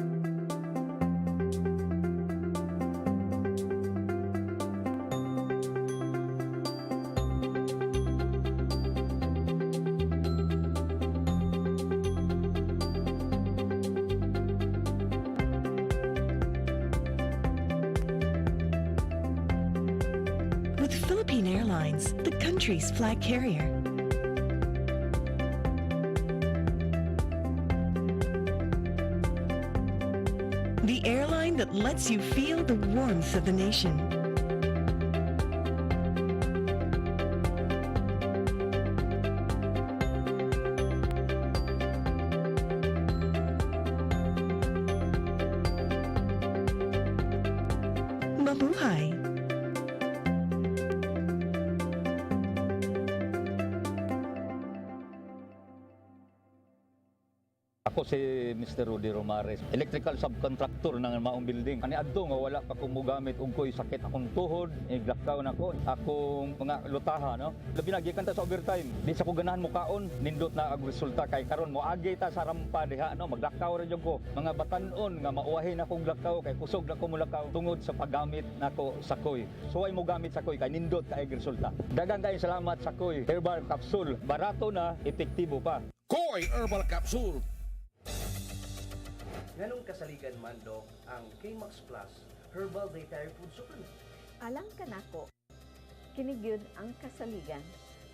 With Philippine Airlines, the country's flag carrier. The airline that lets you feel the warmth of the nation. Mabuhay! Ako si Mr. Rudy Romares, electrical subcontractor ng maong building. Ani adto nga wala pa kong mugamit ug ko'y sakit akong tuhod, iglakaw na ko. Akong mga lutaha, no? Labi nagikan ta sa overtime. Di sa ko ganahan mo kaon, nindot na ang resulta kay karon mo agi ta sa rampa diha, no? Maglakaw ra jud ko. Mga batan-on nga mauwahin akong lakaw kay kusog na ko mulakaw tungod sa paggamit nako sa koy. So ay mo gamit sa koy kay nindot kay resulta. Daghang kay salamat sa koy. Herbal capsule, barato na, epektibo pa. Koy Herbal Capsule. Ganong kasaligan man, Dok, ang K-Max Plus Herbal Dietary Food Supplement. Alang kanako, kinigyud ang kasaligan.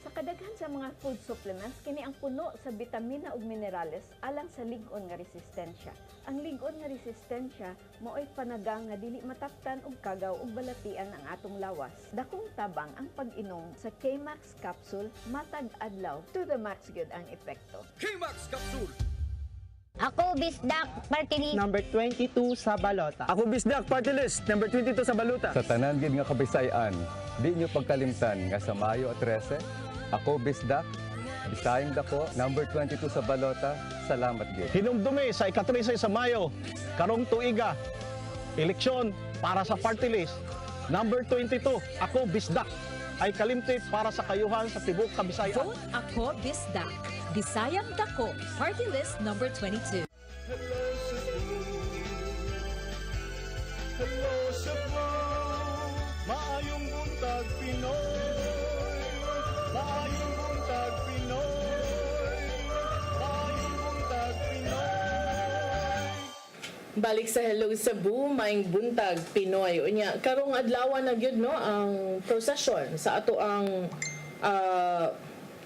Sa kadaghan sa mga food supplements, kini ang puno sa bitamina ug minerales alang sa lig-on nga resistensya. Ang lig-on nga resistensya mao'y panagang nga dili mataktan og kagaw ug balatian ang atong lawas. Dakong tabang ang pag-inom sa K-Max capsule matag adlaw to the max gyud ang epekto. K-Max Capsule. Ako, Bisdak, party list. Number 22 sa balota. Ako Bisdak Party List, number 22 sa baluta. Sa tanan gid nga kabisayan, di nyo pagkalimtan nga sa Mayo 13, ako Bisdak, Bisayang dako, number 22 sa balota. Salamat gid. Hinumdumi sa ika-13 sa Mayo, karong tuiga, eleksyon para sa party list. Number 22, ako Bisdak, ay kalimti para sa kayuhan sa Tibok Kabisayan. Vote Ako Bisdak. Bisayang Dako, Party List number 22. Hello Cebu, hello Cebu, maayong buntag Pinoy, maayong buntag Pinoy, maayong buntag Pinoy. Balik sa Hello Cebu, maing buntag Pinoy. Unya, karong adlaw na gyud no ang procession sa ato ang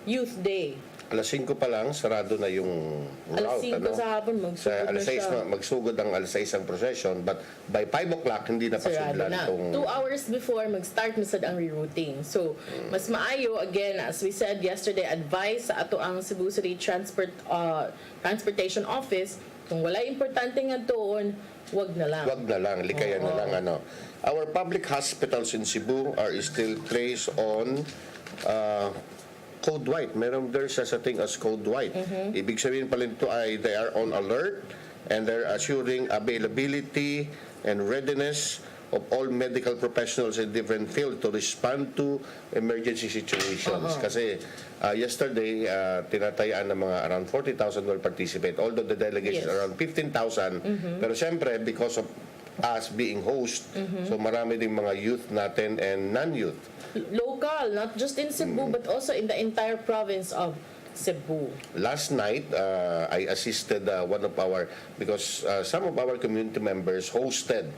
Youth Day. Alas 5 pa lang, sarado na yung Alas route. 5 sa hapon, magsugod Sa alas na 6, siya. magsugod ang alas 6 ang procession, but by 5 o'clock, hindi na Sarado pasudlan na. itong... 2 hours before, mag-start na sad ang rerouting. So, mas maayo, again, as we said yesterday, advice sa ato ang Cebu City Transportation Office, kung wala importante nga doon, wag na lang. Wag na lang, likayan na lang. Ano. Our public hospitals in Cebu are still traced on Code White. Meron there's such a thing as Code White. Ibig sabihin pala nito ay they are on alert and they're assuring availability and readiness of all medical professionals in different fields to respond to emergency situations. Kasi yesterday, tinatayaan ng mga around 40,000 will participate, although the delegation Yes. around 15,000. Pero siyempre, because of us being host, so marami ding mga youth natin and non-youth. Local, not just in Cebu, but also in the entire province of Cebu. Last night, I assisted one of our, because some of our community members hosted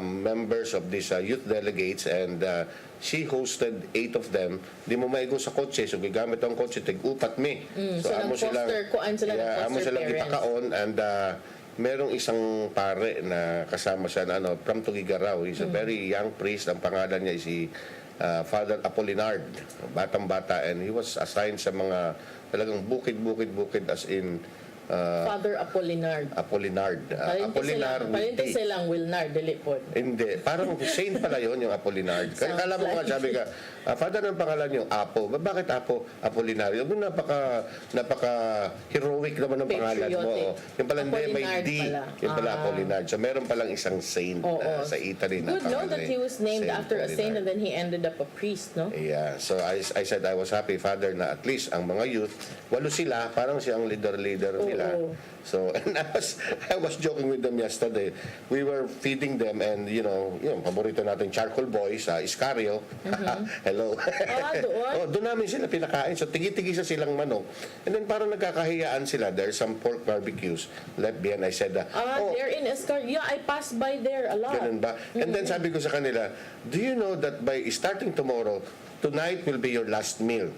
members of these youth delegates, and she hosted 8 of them. Di mo maigo sa kotse, so gigamit ang kotse, tig-upat me. So amo silang amo silang ipakaon, and merong isang pare na kasama siya na from Tugigaraw. He's a very young priest. Ang pangalan niya si Father Apolinard, batang-bata, and he was assigned sa mga talagang bukid as in Father Apolinard. Apolinard Palinte silang Wilnard, dili po. Hindi, parang saint pala yun, yung Apolinard. Kaya alam mo nga, sabi ka, Father, ang pangalan yung Apo. Bakit Apo? Apolinar. Yung napaka-heroic naman ng pangalan mo. Yung pala hindi, may D. Yung pala Apolinard. So meron palang isang saint sa Italy na Good, no? That he was named after a saint and then he ended up a priest, no? Yeah. So I said I was happy, Father, na at least ang mga youth, 8 sila, parang siyang leader nila. So, and I was joking with them yesterday. We were feeding them, and yung paborito natin charcoal boys, Iscario. Hello. Doon namin sila pinakain. So, tigi-tigisa silang manok. And then parang nagkakahiyaan sila. There's some pork barbecues left behind. I said, they're in Iscario. Yeah, I passed by there a lot. Ganun ba? And then sabi ko sa kanila, do you know that by starting tomorrow, tonight will be your last meal.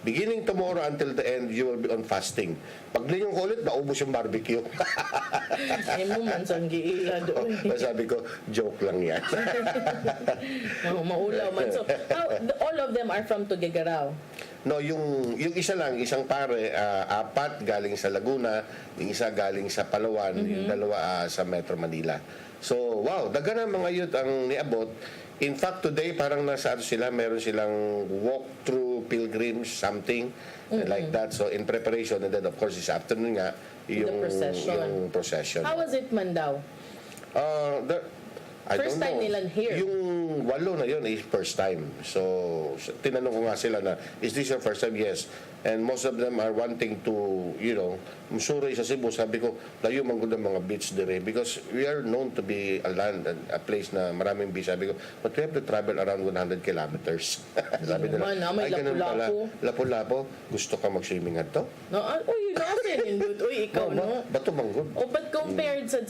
Beginning tomorrow until the end, you will be on fasting. Paglingon ko ulit, naubos yung barbecue. Ay mo man sang giila doon. Sabi ko, joke lang yan. Maulaw man. So, all of them are from Tugigaraw? No, yung isa lang, isang pare, 4 galing sa Laguna, yung isa galing sa Palawan, yung 2 sa Metro Manila. So, wow, daga na mga youth ang niabot. In fact, today, parang nasa sila, meron silang walk-through pilgrims, something like that. So, in preparation, and then of course, this afternoon nga, yung procession. How was it man daw? First time nila here? Yung 8 na yun is first time. So, tinanong ko nga sila na, is this your first time? Yes. And most of them are wanting to, musuroy sa Cebu. Sabi ko, layo man gud ang mga beach dire because we are known to be a land, a place na maraming beach. Sabi ko, but we have to travel around 100 kilometers. Sabi nila, ay ganun pala. Lapu-lapu, gusto ka mag-swimming ato? No, uy, ikaw, no? Bato manggod. But compared sa,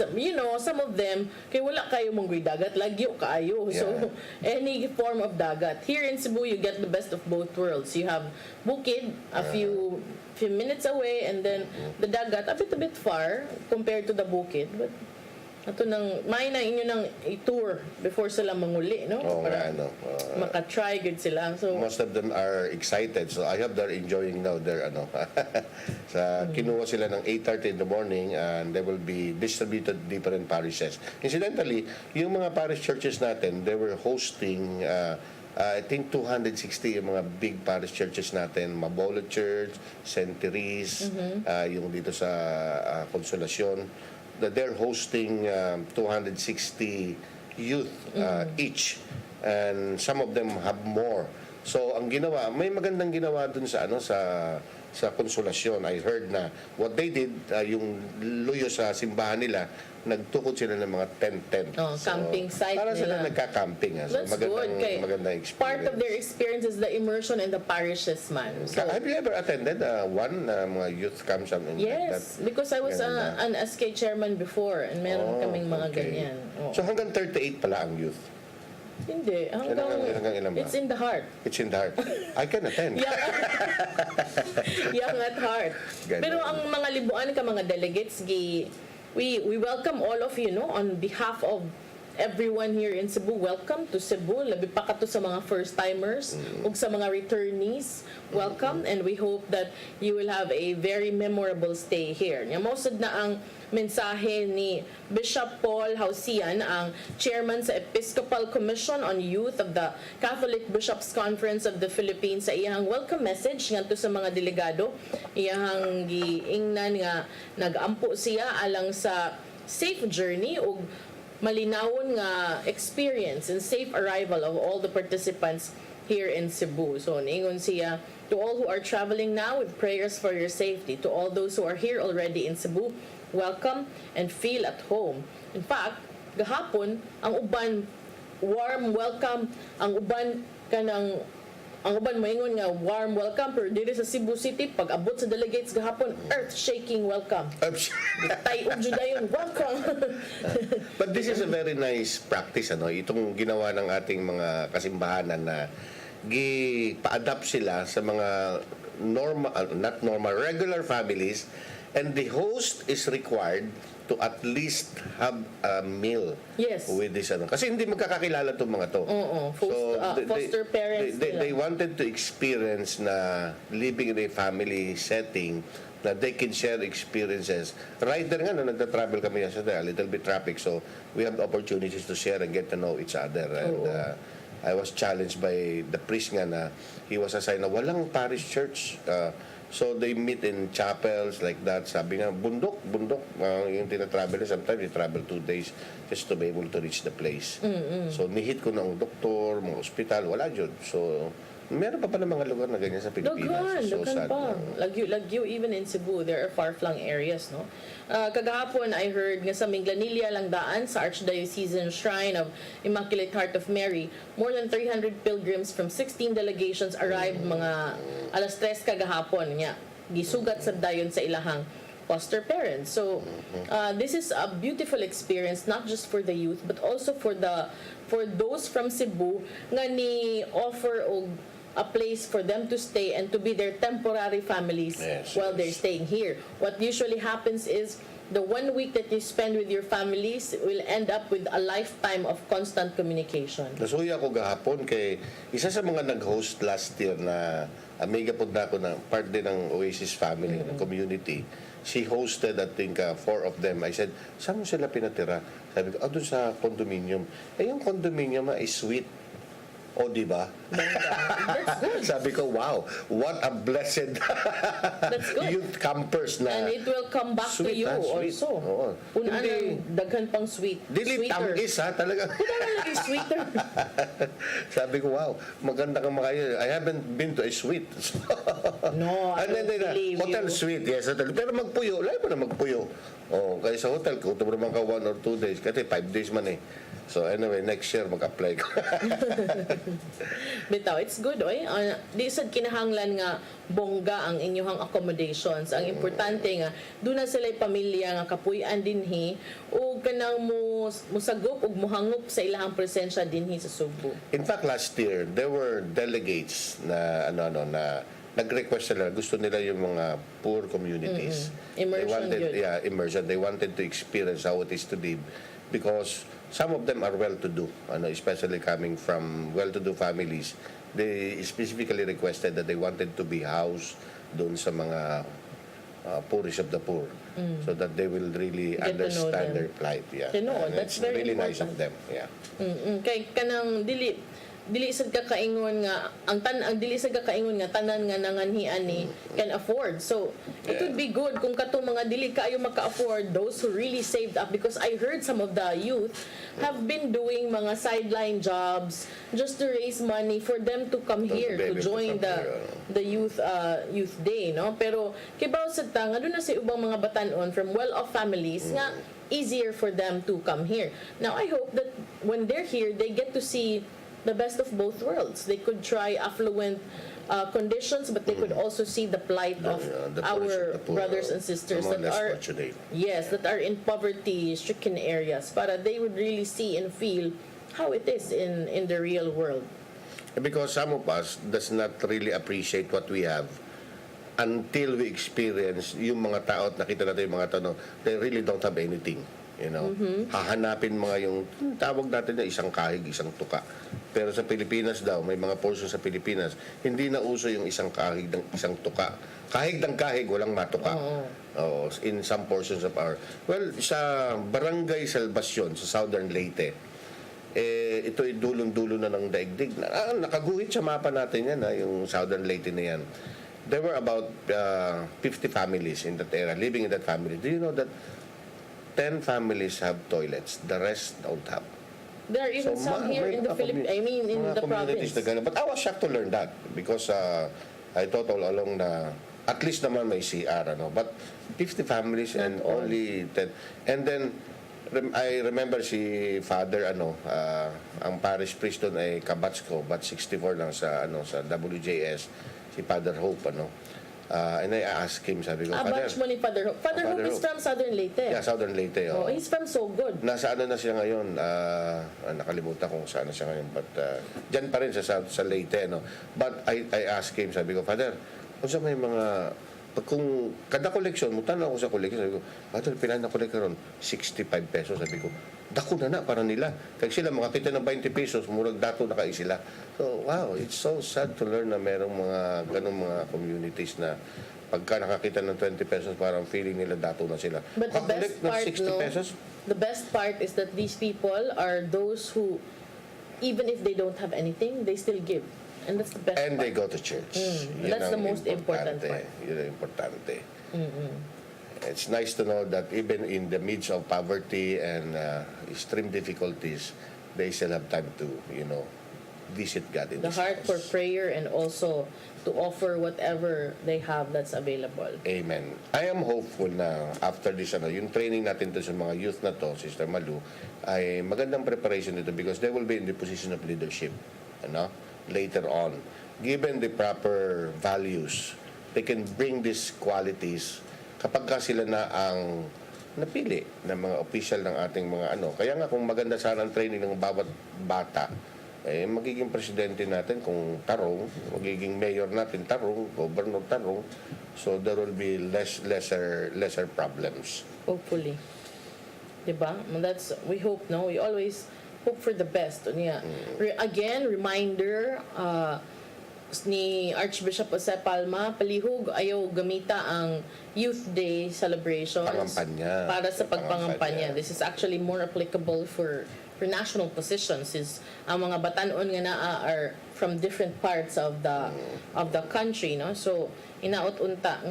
some of them, kay wala kayo manggoy dagat, lagyo kaayo. So, any form of dagat. Here in Cebu, you get the best of both worlds. You have bukid, a few minutes away, and then the dagat, a bit far compared to the bukid. But, ato nang, may na inyo nang i-tour before sila manguli, no? Para maka-try good sila. So, most of them are excited. So, I hope they're enjoying now their, kinuha sila ng 8:30 in the morning and they will be distributed different parishes. Incidentally, yung mga parish churches natin, they were hosting I think 260 yung mga big parish churches natin, Mabolo Church, St. Therese, yung dito sa Consolacion. They're hosting 260 youth each, and some of them have more. So ang ginawa, may magandang ginawa dun sa sa Consolacion. I heard na what they did, yung luyo sa simbahan nila, nagtukod sila ng mga tent. Camping site para nila. Para sila nagka-camping. So that's good. Magandang experience. Part of their experience is the immersion in the parishes, man. So, have you ever attended one mga youth camp? Yes, because I was an SK chairman before and meron kaming mga ganyan. So hanggang 38 pala ang youth? Hindi. Hanggang ilan ba? It's in the heart. It's in the heart. I can attend. Young at heart. Pero ang mga libuan ka mga delegates, we welcome all of you, on behalf of everyone here in Cebu. Welcome to Cebu. Labi pa ka to sa mga first-timers ug sa mga returnees. Welcome, and we hope that you will have a very memorable stay here. Mosad na ang mensahe ni Bishop Paul Hausian, ang chairman sa Episcopal Commission on Youth of the Catholic Bishops Conference of the Philippines, sa iyang welcome message ngadto sa mga delegado. Iyang giingnan nga nag-ampo siya alang sa safe journey ug malinawon nga experience and safe arrival of all the participants here in Cebu. So niingon siya, to all who are traveling now, with prayers for your safety. To all those who are here already in Cebu, welcome and feel at home. In fact, gahapon ang uban warm welcome, ang uban kanang ang uban moingon nga warm welcome, pero diri sa Cebu City pag abot sa delegates gahapon, earth-shaking welcome. Tay-ug jud dayon, welcome. But this is a very nice practice, ano, itong ginawa ng ating mga kasimbahanan na pa-adapt sila sa mga regular families, and the host is required to at least have a meal with this, ano. Kasi hindi magkakakilala itong mga to. Foster parents they wanted to experience na living in a family setting na they can share experiences. Right there nga, no, nagta-travel kami yesterday, a little bit traffic, so we have opportunities to share and get to know each other. And I was challenged by the priest nga na he was assigned na walang parish church. So they meet in chapels like that. Sabi nga, bundok. Yung tina-travel, sometimes you travel 2 days just to be able to reach the place. So nihit ko ng doktor, mga ospital, wala yun. So meron pa pala mga lugar na ganyan sa Pilipinas. Daghan pa. Lagyo, even in Cebu, there are far-flung areas, no? Kagahapon, I heard nga sa Minglanilla lang daan sa Archdiocesan Shrine of Immaculate Heart of Mary, more than 300 pilgrims from 16 delegations arrived mga alas 3 kagahapon nga. Gisugat sa dayon sa ilahang foster parents. So, this is a beautiful experience, not just for the youth, but also for those from Cebu nga ni offer og a place for them to stay and to be their temporary families while they're staying here. What usually happens is the 1 week that you spend with your families will end up with a lifetime of constant communication. Nasuya ko gahapon kay isa sa mga nag-host last year na amiga po na ako na part din ng Oasis family, ng community. She hosted, I think, 4 of them. I said, saan mo sila pinatira? Sabi ko, doon sa condominium. Yung condominium ay suite. O, di ba? Sabi ko, wow, what a blessed youth campers na. And it will come back to you also. Una nang daghan pang sweet. Dili tamis, ha? Talaga. Lagi sweeter. Sabi ko, wow, maganda kang makayo. I haven't been to a suite. No, I don't believe hotel you. suite, yes, hotel. Pero magpuyo, lahat pa na magpuyo. Kaya sa hotel, kung naman ka 1 or 2 days, kasi 5 days man eh. So anyway, next year mag-apply ko. Bitaw, it's good, oy. Di sad kinahanglan nga bongga ang inyong accommodations. Ang importante nga doon na sila'y pamilya nga kapuy-an dinhi o kanang musagop ug mohangop sa ilahang presensya dinhi sa Cebu. In fact, last year there were delegates na na nag-request sila, gusto nila yung mga poor communities. Immersion. They wanted to experience how it is to live because some of them are well-to-do, especially coming from well-to-do families. They specifically requested that they wanted to be housed doon sa mga poorest of the poor, so that they will really understand their plight. Yeah, that's very really important. Nice of them. Yeah. Kay kanang dili sad ka kaingon nga ang dili sad ka kaingon nga tanan nga nanganhian ni can afford. So it would be good kung katong mga dili kaayo maka-afford, those who really saved up, because I heard some of the youth have been doing mga sideline jobs just to raise money for them to come here to join the youth day, no? Pero kibaw sad ta nga na sa ubang mga batan-on from well-off families nga easier for them to come here. Now I hope that when they're here they get to see the best of both worlds. They could try affluent conditions, but they could also see the plight of our brothers and sisters that are that are in poverty-stricken areas, para they would really see and feel how it is in the real world. Because some of us does not really appreciate what we have until we experience yung mga tao at nakita natin yung mga tao, they really don't have anything. Hahanapin mga yung tawag natin na isang kahig, isang tuka. Pero sa Pilipinas daw, may mga portion sa Pilipinas, hindi na uso yung isang kahig ng isang tuka. Kahig ng kahig, walang matuka. In some portions of our... Well, sa Barangay Salvacion, sa Southern Leyte, ito ay dulong-dulo na ng daigdig. Nakaguhit sa mapa natin yan, yung Southern Leyte na yan. There were about 50 families in that area, living in that family. Do you know that 10 families have toilets, the rest don't have? There are even some here in the Philippines, I mean in the province. But I was shocked to learn that because I thought all along na at least naman may CR, but 50 families and only 10. And then I remember si Father ang parish priest doon ay kabats ko, batch 64 lang sa sa WJS, si Father Hope and I asked him, sabi ko, Father, batch mo ni Father Hope. Father Hope is from Southern Leyte. Yeah, Southern Leyte. Oh, he's from So Good. Nasa na siya ngayon? Nakalimutan kung saan na siya ngayon. But dyan pa rin sa Leyte. But I asked him, sabi ko, Father, kung sa may mga kung kada koleksyon mo, tanaw ko sa koleksyon, sabi ko, Father, pilan na kolekta ron? 65 pesos. Sabi ko, dako na para nila. Kaya sila makakita ng 20 pesos, murag dato na kayo sila. So, wow, it's so sad to learn na merong mga ganong mga communities na pagka nakakita ng 20 pesos, parang feeling nila dato na sila. But the best part, 60 pesos? The best part is that these people are those who, even if they don't have anything, they still give. And that's the best And part. they go to church. That's the most important part. Yun ang importante. It's nice to know that even in the midst of poverty and extreme difficulties, they still have time to, visit God in The heart for prayer and also to offer whatever they have that's available. Amen. I am hopeful na after this, yung training natin to sa mga youth na to, Sister Malu, ay magandang preparation dito because they will be in the position of leadership. Later on. Given the proper values, they can bring these qualities kapag ka sila na ang napili ng mga official ng ating mga Kaya nga kung maganda sana ang training ng bawat bata, magiging presidente natin kung tarong, magiging mayor natin tarong, governor tarong, so there will be lesser problems. Hopefully. Diba? We hope, no? We always hope for the best. Again, reminder, ni Archbishop Jose Palma, palihog ayaw gamita ang Youth Day celebrations para sa pagpangampanya. This is actually more applicable for national positions, is ang mga batanon nga naa are from different parts of the country, no? So inaot-unta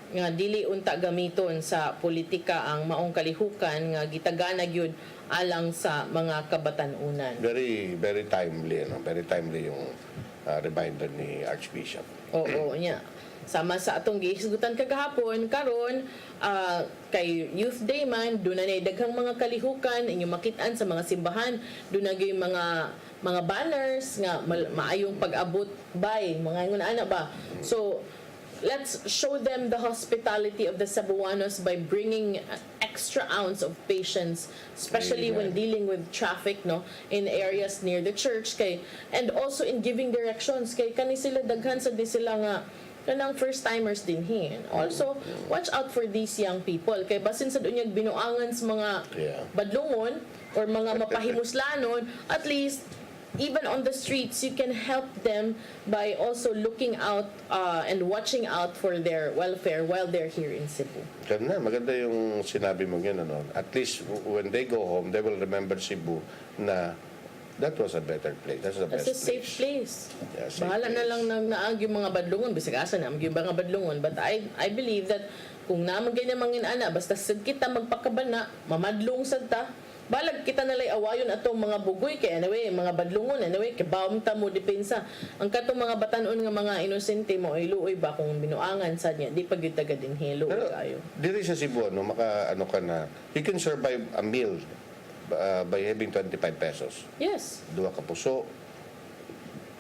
nga dili unta gamiton sa politika ang maong kalihukan nga gitagana gyud alang sa mga kabatanunan. Very very timely, very timely yung reminder ni Archbishop. Oo, niya. Sama sa atong gihisgutan kagahapon karon kay Youth Day man, doon na daghang mga kalihukan inyo makitaan sa mga simbahan, doon na gyud mga banners nga maayong pag-abot by mga ana ba. So let's show them the hospitality of the Cebuanos by bringing an extra ounce of patience, especially when dealing with traffic, no, in areas near the church, and also in giving directions, kani sila daghan sa di sila nga kanang first timers din hin. Also, watch out for these young people, kay basin sa dunyag binuangan sa mga badlungon or mga mapahimuslanon, at least even on the streets, you can help them by also looking out and watching out for their welfare while they're here in Cebu. Maganda yung sinabi mo yun, At least when they go home, they will remember Cebu na that was a better place. That's the best place. That's a safe place. Yeah, safe Bahala place. na lang naag yung mga badlungon, bisag asa na yung mga badlungon. But I believe that kung naman ganyan mangin ana, basta sad kita magpakabana, mamadlong sad ta, balag kita nalay awayon atong mga bugoy kay anyway mga badlungon kay bawm ta mo depensa ang katong mga batanon nga mga inosente mo ay luoy ba kung binuangan sad niya di pa gyud taga din helo kayo diri sa Cebu ka na you can survive a meal by having 25 pesos. Yes. Duha ka puso,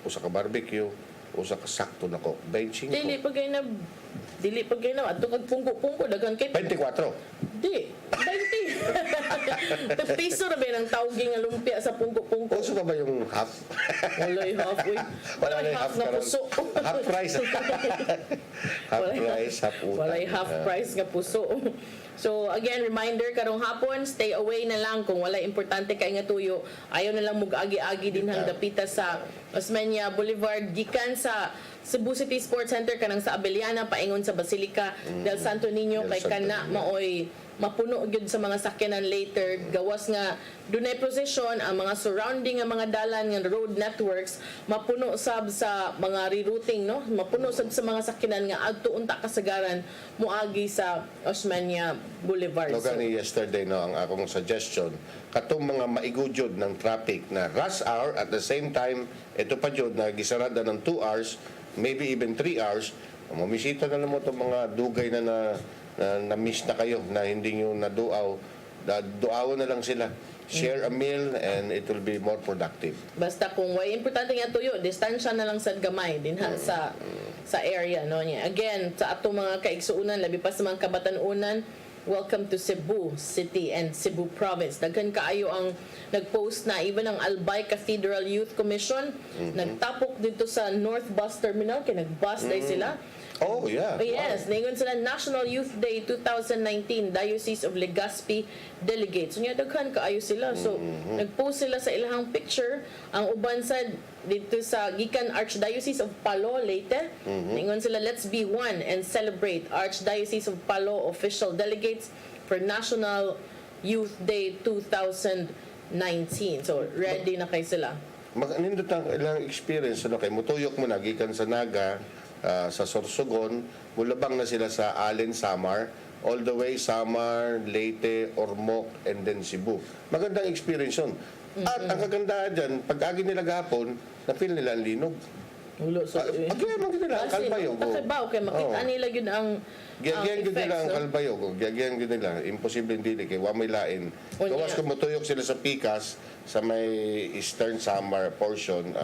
usa ka barbecue, usa ka sakto nako 25. Dili pag kayo na ato kag pungko daghan kay 24. Di 20 piso na ba ng tawging nga lumpia sa pungko-pungko? Also ba yung half? Walay half, uy. Walay half na puso. Half price. Half price, half utang. Walay half price nga puso. So again, reminder karong hapon, stay away na lang kung wala importante kay nga tuyo. Ayaw na lang mug-agi-agi din hang dapita sa Osmeña Boulevard gikan sa Cebu City Sports Center kanang sa Abeliana paingon sa Basilica del Santo Niño kay kana maoy mapuno gyud sa mga sakyanan later gawas nga dunay procession ang mga surrounding nga mga dalan nga road networks mapuno sab sa mga rerouting, no, mapuno sab sa mga sakyanan nga adto unta kasagaran moagi sa Osmeña Boulevard. No, gani yesterday ang akong suggestion katong mga maigudyod ng traffic na rush hour at the same time ito pa jud na gisarada ng 2 hours maybe even 3 hours mamisita na mo itong mga dugay na miss na kayo na hindi nyo naduaw duawon na lang sila. Share a meal and it will be more productive. Basta kung way importante nga tuyo, distansya na lang sad gamay din ha sa area no niya. Again, sa atong mga kaigsuunan, labi pa sa mga kabatanunan, welcome to Cebu City and Cebu Province. Daghan kaayo ang nag-post na even ang Albay Cathedral Youth Commission nagtapok dito sa North Bus Terminal kay nag-bus day sila. Oh, yeah. Yes, ningon sila National Youth Day 2019, Diocese of Legazpi Delegates. So, daghan kaayo sila. So, nag-post sila sa ilahang picture. Ang uban sad dito sa gikan Archdiocese of Palo, Leyte. Ningon sila, let's be one and celebrate Archdiocese of Palo official delegates for National Youth Day 2019. So, ready na kay sila. Nindot ang ilang experience, kay mutuyok mo na, gikan sa Naga, sa Sorsogon, mulabang na sila sa Allen, Samar, all the way Samar, Leyte, Ormoc, and then Cebu. Magandang experience yun. At ang kagandahan dyan, pag agi nila gapon, na-feel nila ang linog. Pag-iamang nila ang kalbayog. Takibaw, kaya makita nila yun ang Gagyan yun nila ang kalbayog. Gagyan yun nila. Imposible hindi kay wamay lain. Gawas kung matuyok sila sa Pikas, sa may Eastern Samar portion,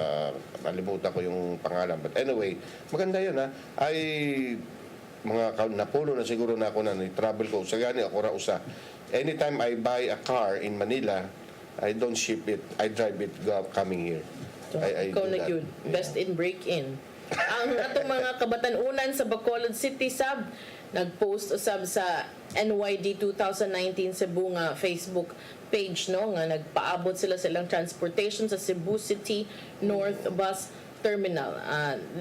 nalimutan ko yung pangalan. But anyway, maganda yun ha. Ay, mga napuno na siguro na ako na travel ko. Sa gani ako rausa. Anytime I buy a car in Manila, I don't ship it. I drive it coming here. So, ikaw na yun. Best in break-in. Ang atong mga kabatanunan sa Bacolod City sab nagpost usab sa NYD 2019 Cebu nga Facebook page no nga nagpaabot sila sa ilang transportation sa Cebu City North Bus Terminal.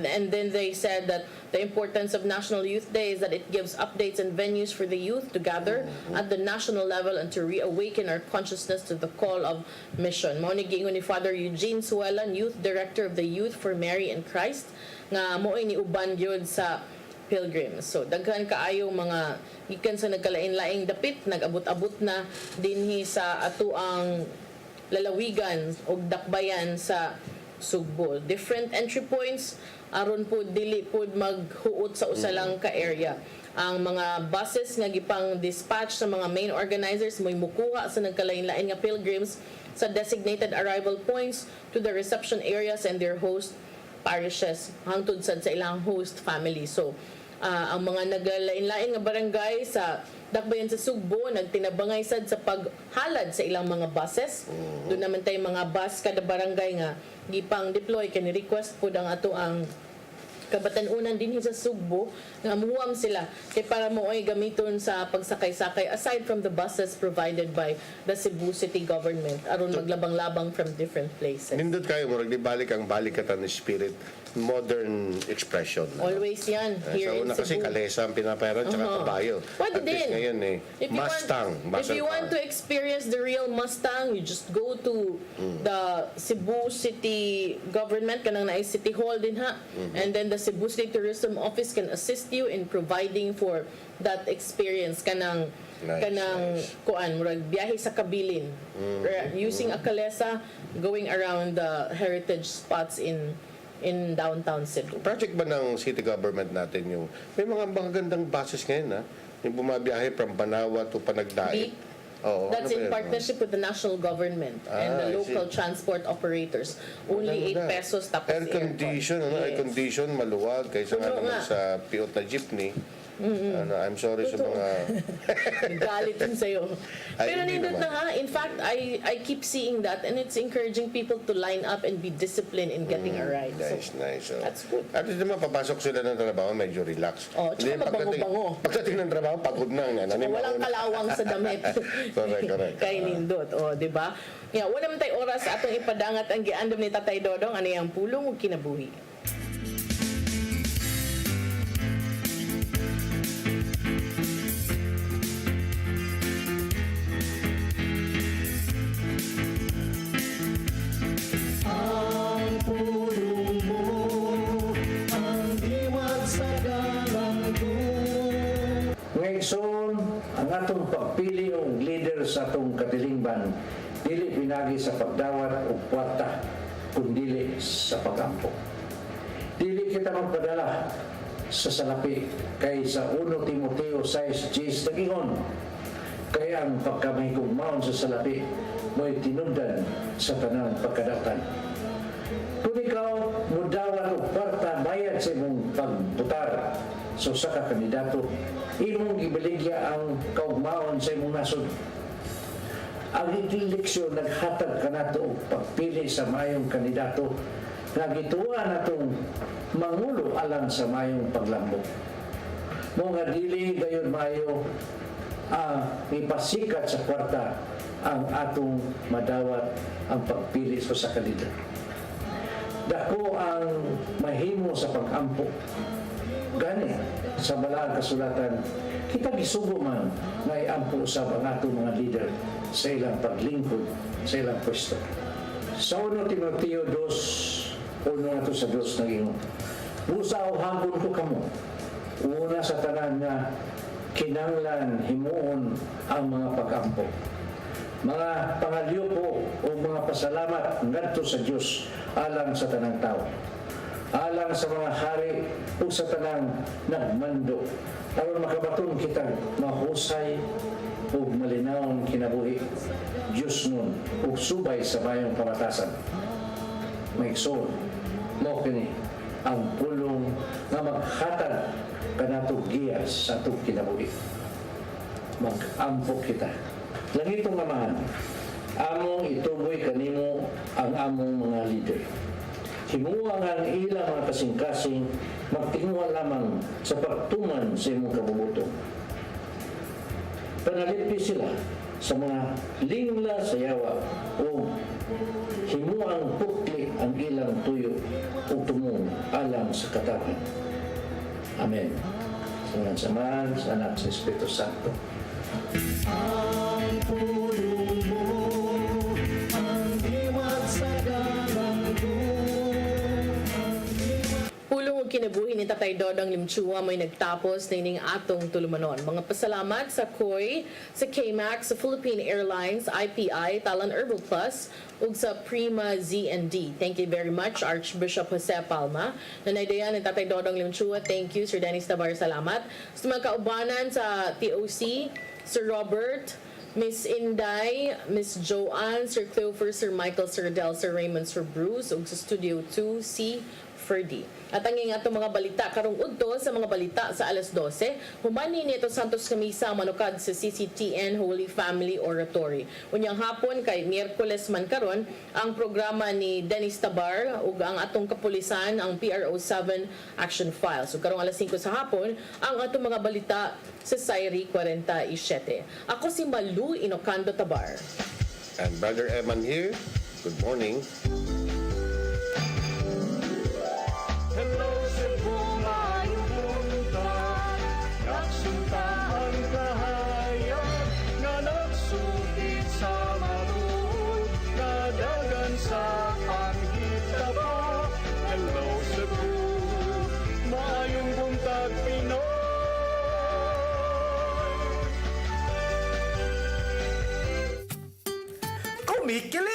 And then they said that the importance of National Youth Day is that it gives updates and venues for the youth to gather at the national level and to reawaken our consciousness to the call of mission. Mao ni giingon ni Father Eugene Suelan, Youth Director of the Youth for Mary and Christ, nga mo'y ni uban gyud sa pilgrims. So daghan kaayo mga gikan sa nagkalain-laing dapit, nag-abot-abot na dinhi sa atuang lalawigan o dakbayan sa Sugbo. Different entry points aron po dili po maghuot sa usa lang ka area. Ang mga buses nga gipang dispatch sa mga main organizers mo'y mukuha sa nagkalain-lain nga pilgrims sa designated arrival points to the reception areas and their host parishes hangtod sad sa ilang host family. So ang mga naglain-lain nga barangay sa dakbayan sa Sugbo nagtinabangay sad sa paghalad sa ilang mga buses. Doon naman tay mga bus kada barangay nga gipang deploy kay request pud ang ato ang kabatanunan dinhi sa Sugbo nga muhuam sila kay para mooy gamiton sa pagsakay-sakay aside from the buses provided by the Cebu City government aron maglabang-labang from different places. Nindot kayo mo balik ang balikatan ni spirit, modern expression. Always yan here sa in una kasi Cebu. kalesa ang pinapayaran tsaka kabayo. Pwede At least din. ngayon Mustang. If you want to experience the real Mustang, you just go to the Cebu City government, kanang na City Hall din ha. And then the Cebu City Tourism Office can assist you in providing for that experience kanang kuan murag biyahe sa kabilin. Using a kalesa going around the heritage spots in downtown Cebu. Project ba ng city government natin yung may mga magagandang buses ngayon yung bumabiyahe from Banawa to Panagdait. That's in partnership with the national government and the local transport operators. Only 8 pesos tapos air condition, air condition, maluwag kaysa nga naman sa piot na jeepney. I'm sorry sa mga galit din sa'yo. Pero nindot na ha, in fact, I keep seeing that and it's encouraging people to line up and be disciplined in getting a ride. Nice. That's good. At least naman, papasok sila ng trabaho, medyo relax. Tsaka mabango-bango. Pagdating ng trabaho, pagod na. Walang kalawang sa damit. Correct. Kay nindot, di ba? Wala man tayo oras sa atong ipadangat ang giandom ni Tatay Dodong, ano yung pulong o kinabuhi. Ngayon, ang atong pagpili og leader sa atong katilingban dili pinagi sa pagdawat og kwarta kundi sa pagampo. Dili kita magpadala sa salapi kay sa 1 Timoteo 6:10 nagingon, Kaya ang pagkamahigugmaon sa salapi mo'y tinubdan sa tanang pagkadatan. Kung ikaw mudawat o kwarta bayad sa imong pagbutar sa usa ka kandidato, imong gibaligya ang kaugmaon sa imong nasod. Ang eleksyon naghatag kanato og pagpili sa mayong kandidato nga gituwa natong mangulo alang sa mayong paglambok. Mo nga dili gayon mayo ipasikat sa kwarta ang atong madawat ang pagpili sa kandidato. Dako ang mahimo sa pag-ampo. Gani sa balaang kasulatan, kita gisugo man nga iampo usab ang atong mga leader sa ilang paglingkod sa ilang pwesto. Sa 1 Timoteo 2, uno ato sa 2 naging busa o hambon ko kamo. Una sa tanan nga kinanglan himuon ang mga pag-ampo. Mga pangalyo po o mga pasalamat ngadto sa Dios alang sa tanang tao. Alang sa mga hari o sa tanang nagmando aron makabaton kita mahusay o malinawon kinabuhi Diyos nun o subay sa mayong pamatasan. Maigsoon mo kini ang pulong nga maghatag kanato giyas sa atong kinabuhi. Mag-ampo kita. Langitong Amahan, among ituboy kanimo ang among mga leader. Himuwa nga ang ilang mga kasing-kasing magtinguha lamang sa pagtuman sa imong kabubuto. Panalipi sila sa mga lingla sa yawa o himuang pukli ang ilang tuyo o tumong alang sa katawan. Amen. Sa ngalan sa Ama, sa Anak, sa Espiritu Santo. Ang pulong mo, ang iwag sa Pulong og kinabuhi ni Tatay Dodong Limchua may nagtapos na ining atong tulumanon. Mga pasalamat sa COI, sa KMAX, sa Philippine Airlines, IPI, Talan Herbal Plus, ug sa Prima Z&D. Thank you very much, Archbishop Jose Palma. Nanaydayan ni Tatay Dodong Limchua. Thank you, Sir Dennis Tabar. Salamat. Sa mga kaubanan sa TOC, Sir Robert, Miss Inday, Miss Joanne, Sir Clover, Sir Michael, Sir Del, Sir Raymond, Sir Bruce, ug sa Studio 2, si Ferdy. At ang nga itong mga balita, karong udto sa mga balita sa alas 12, humani nito Santos Camisa manukad sa CCTN Holy Family Oratory. Unyang hapon kay Miyerkules man karon ang programa ni Dennis Tabar ug ang atong kapulisan ang PRO 7 Action File. So karong alas 5 sa hapon ang atong mga balita sa Sairi 47. Ako si Malu Inocando Tabar. And Brother Eman here. Good morning. Hello Cebu, maayong buntag, nagsuntaan kahayag, nga nagsugid sa maroon, nadagan sa panghitabo. Hello Cebu, maayong buntag Pinoy. Kumikilig!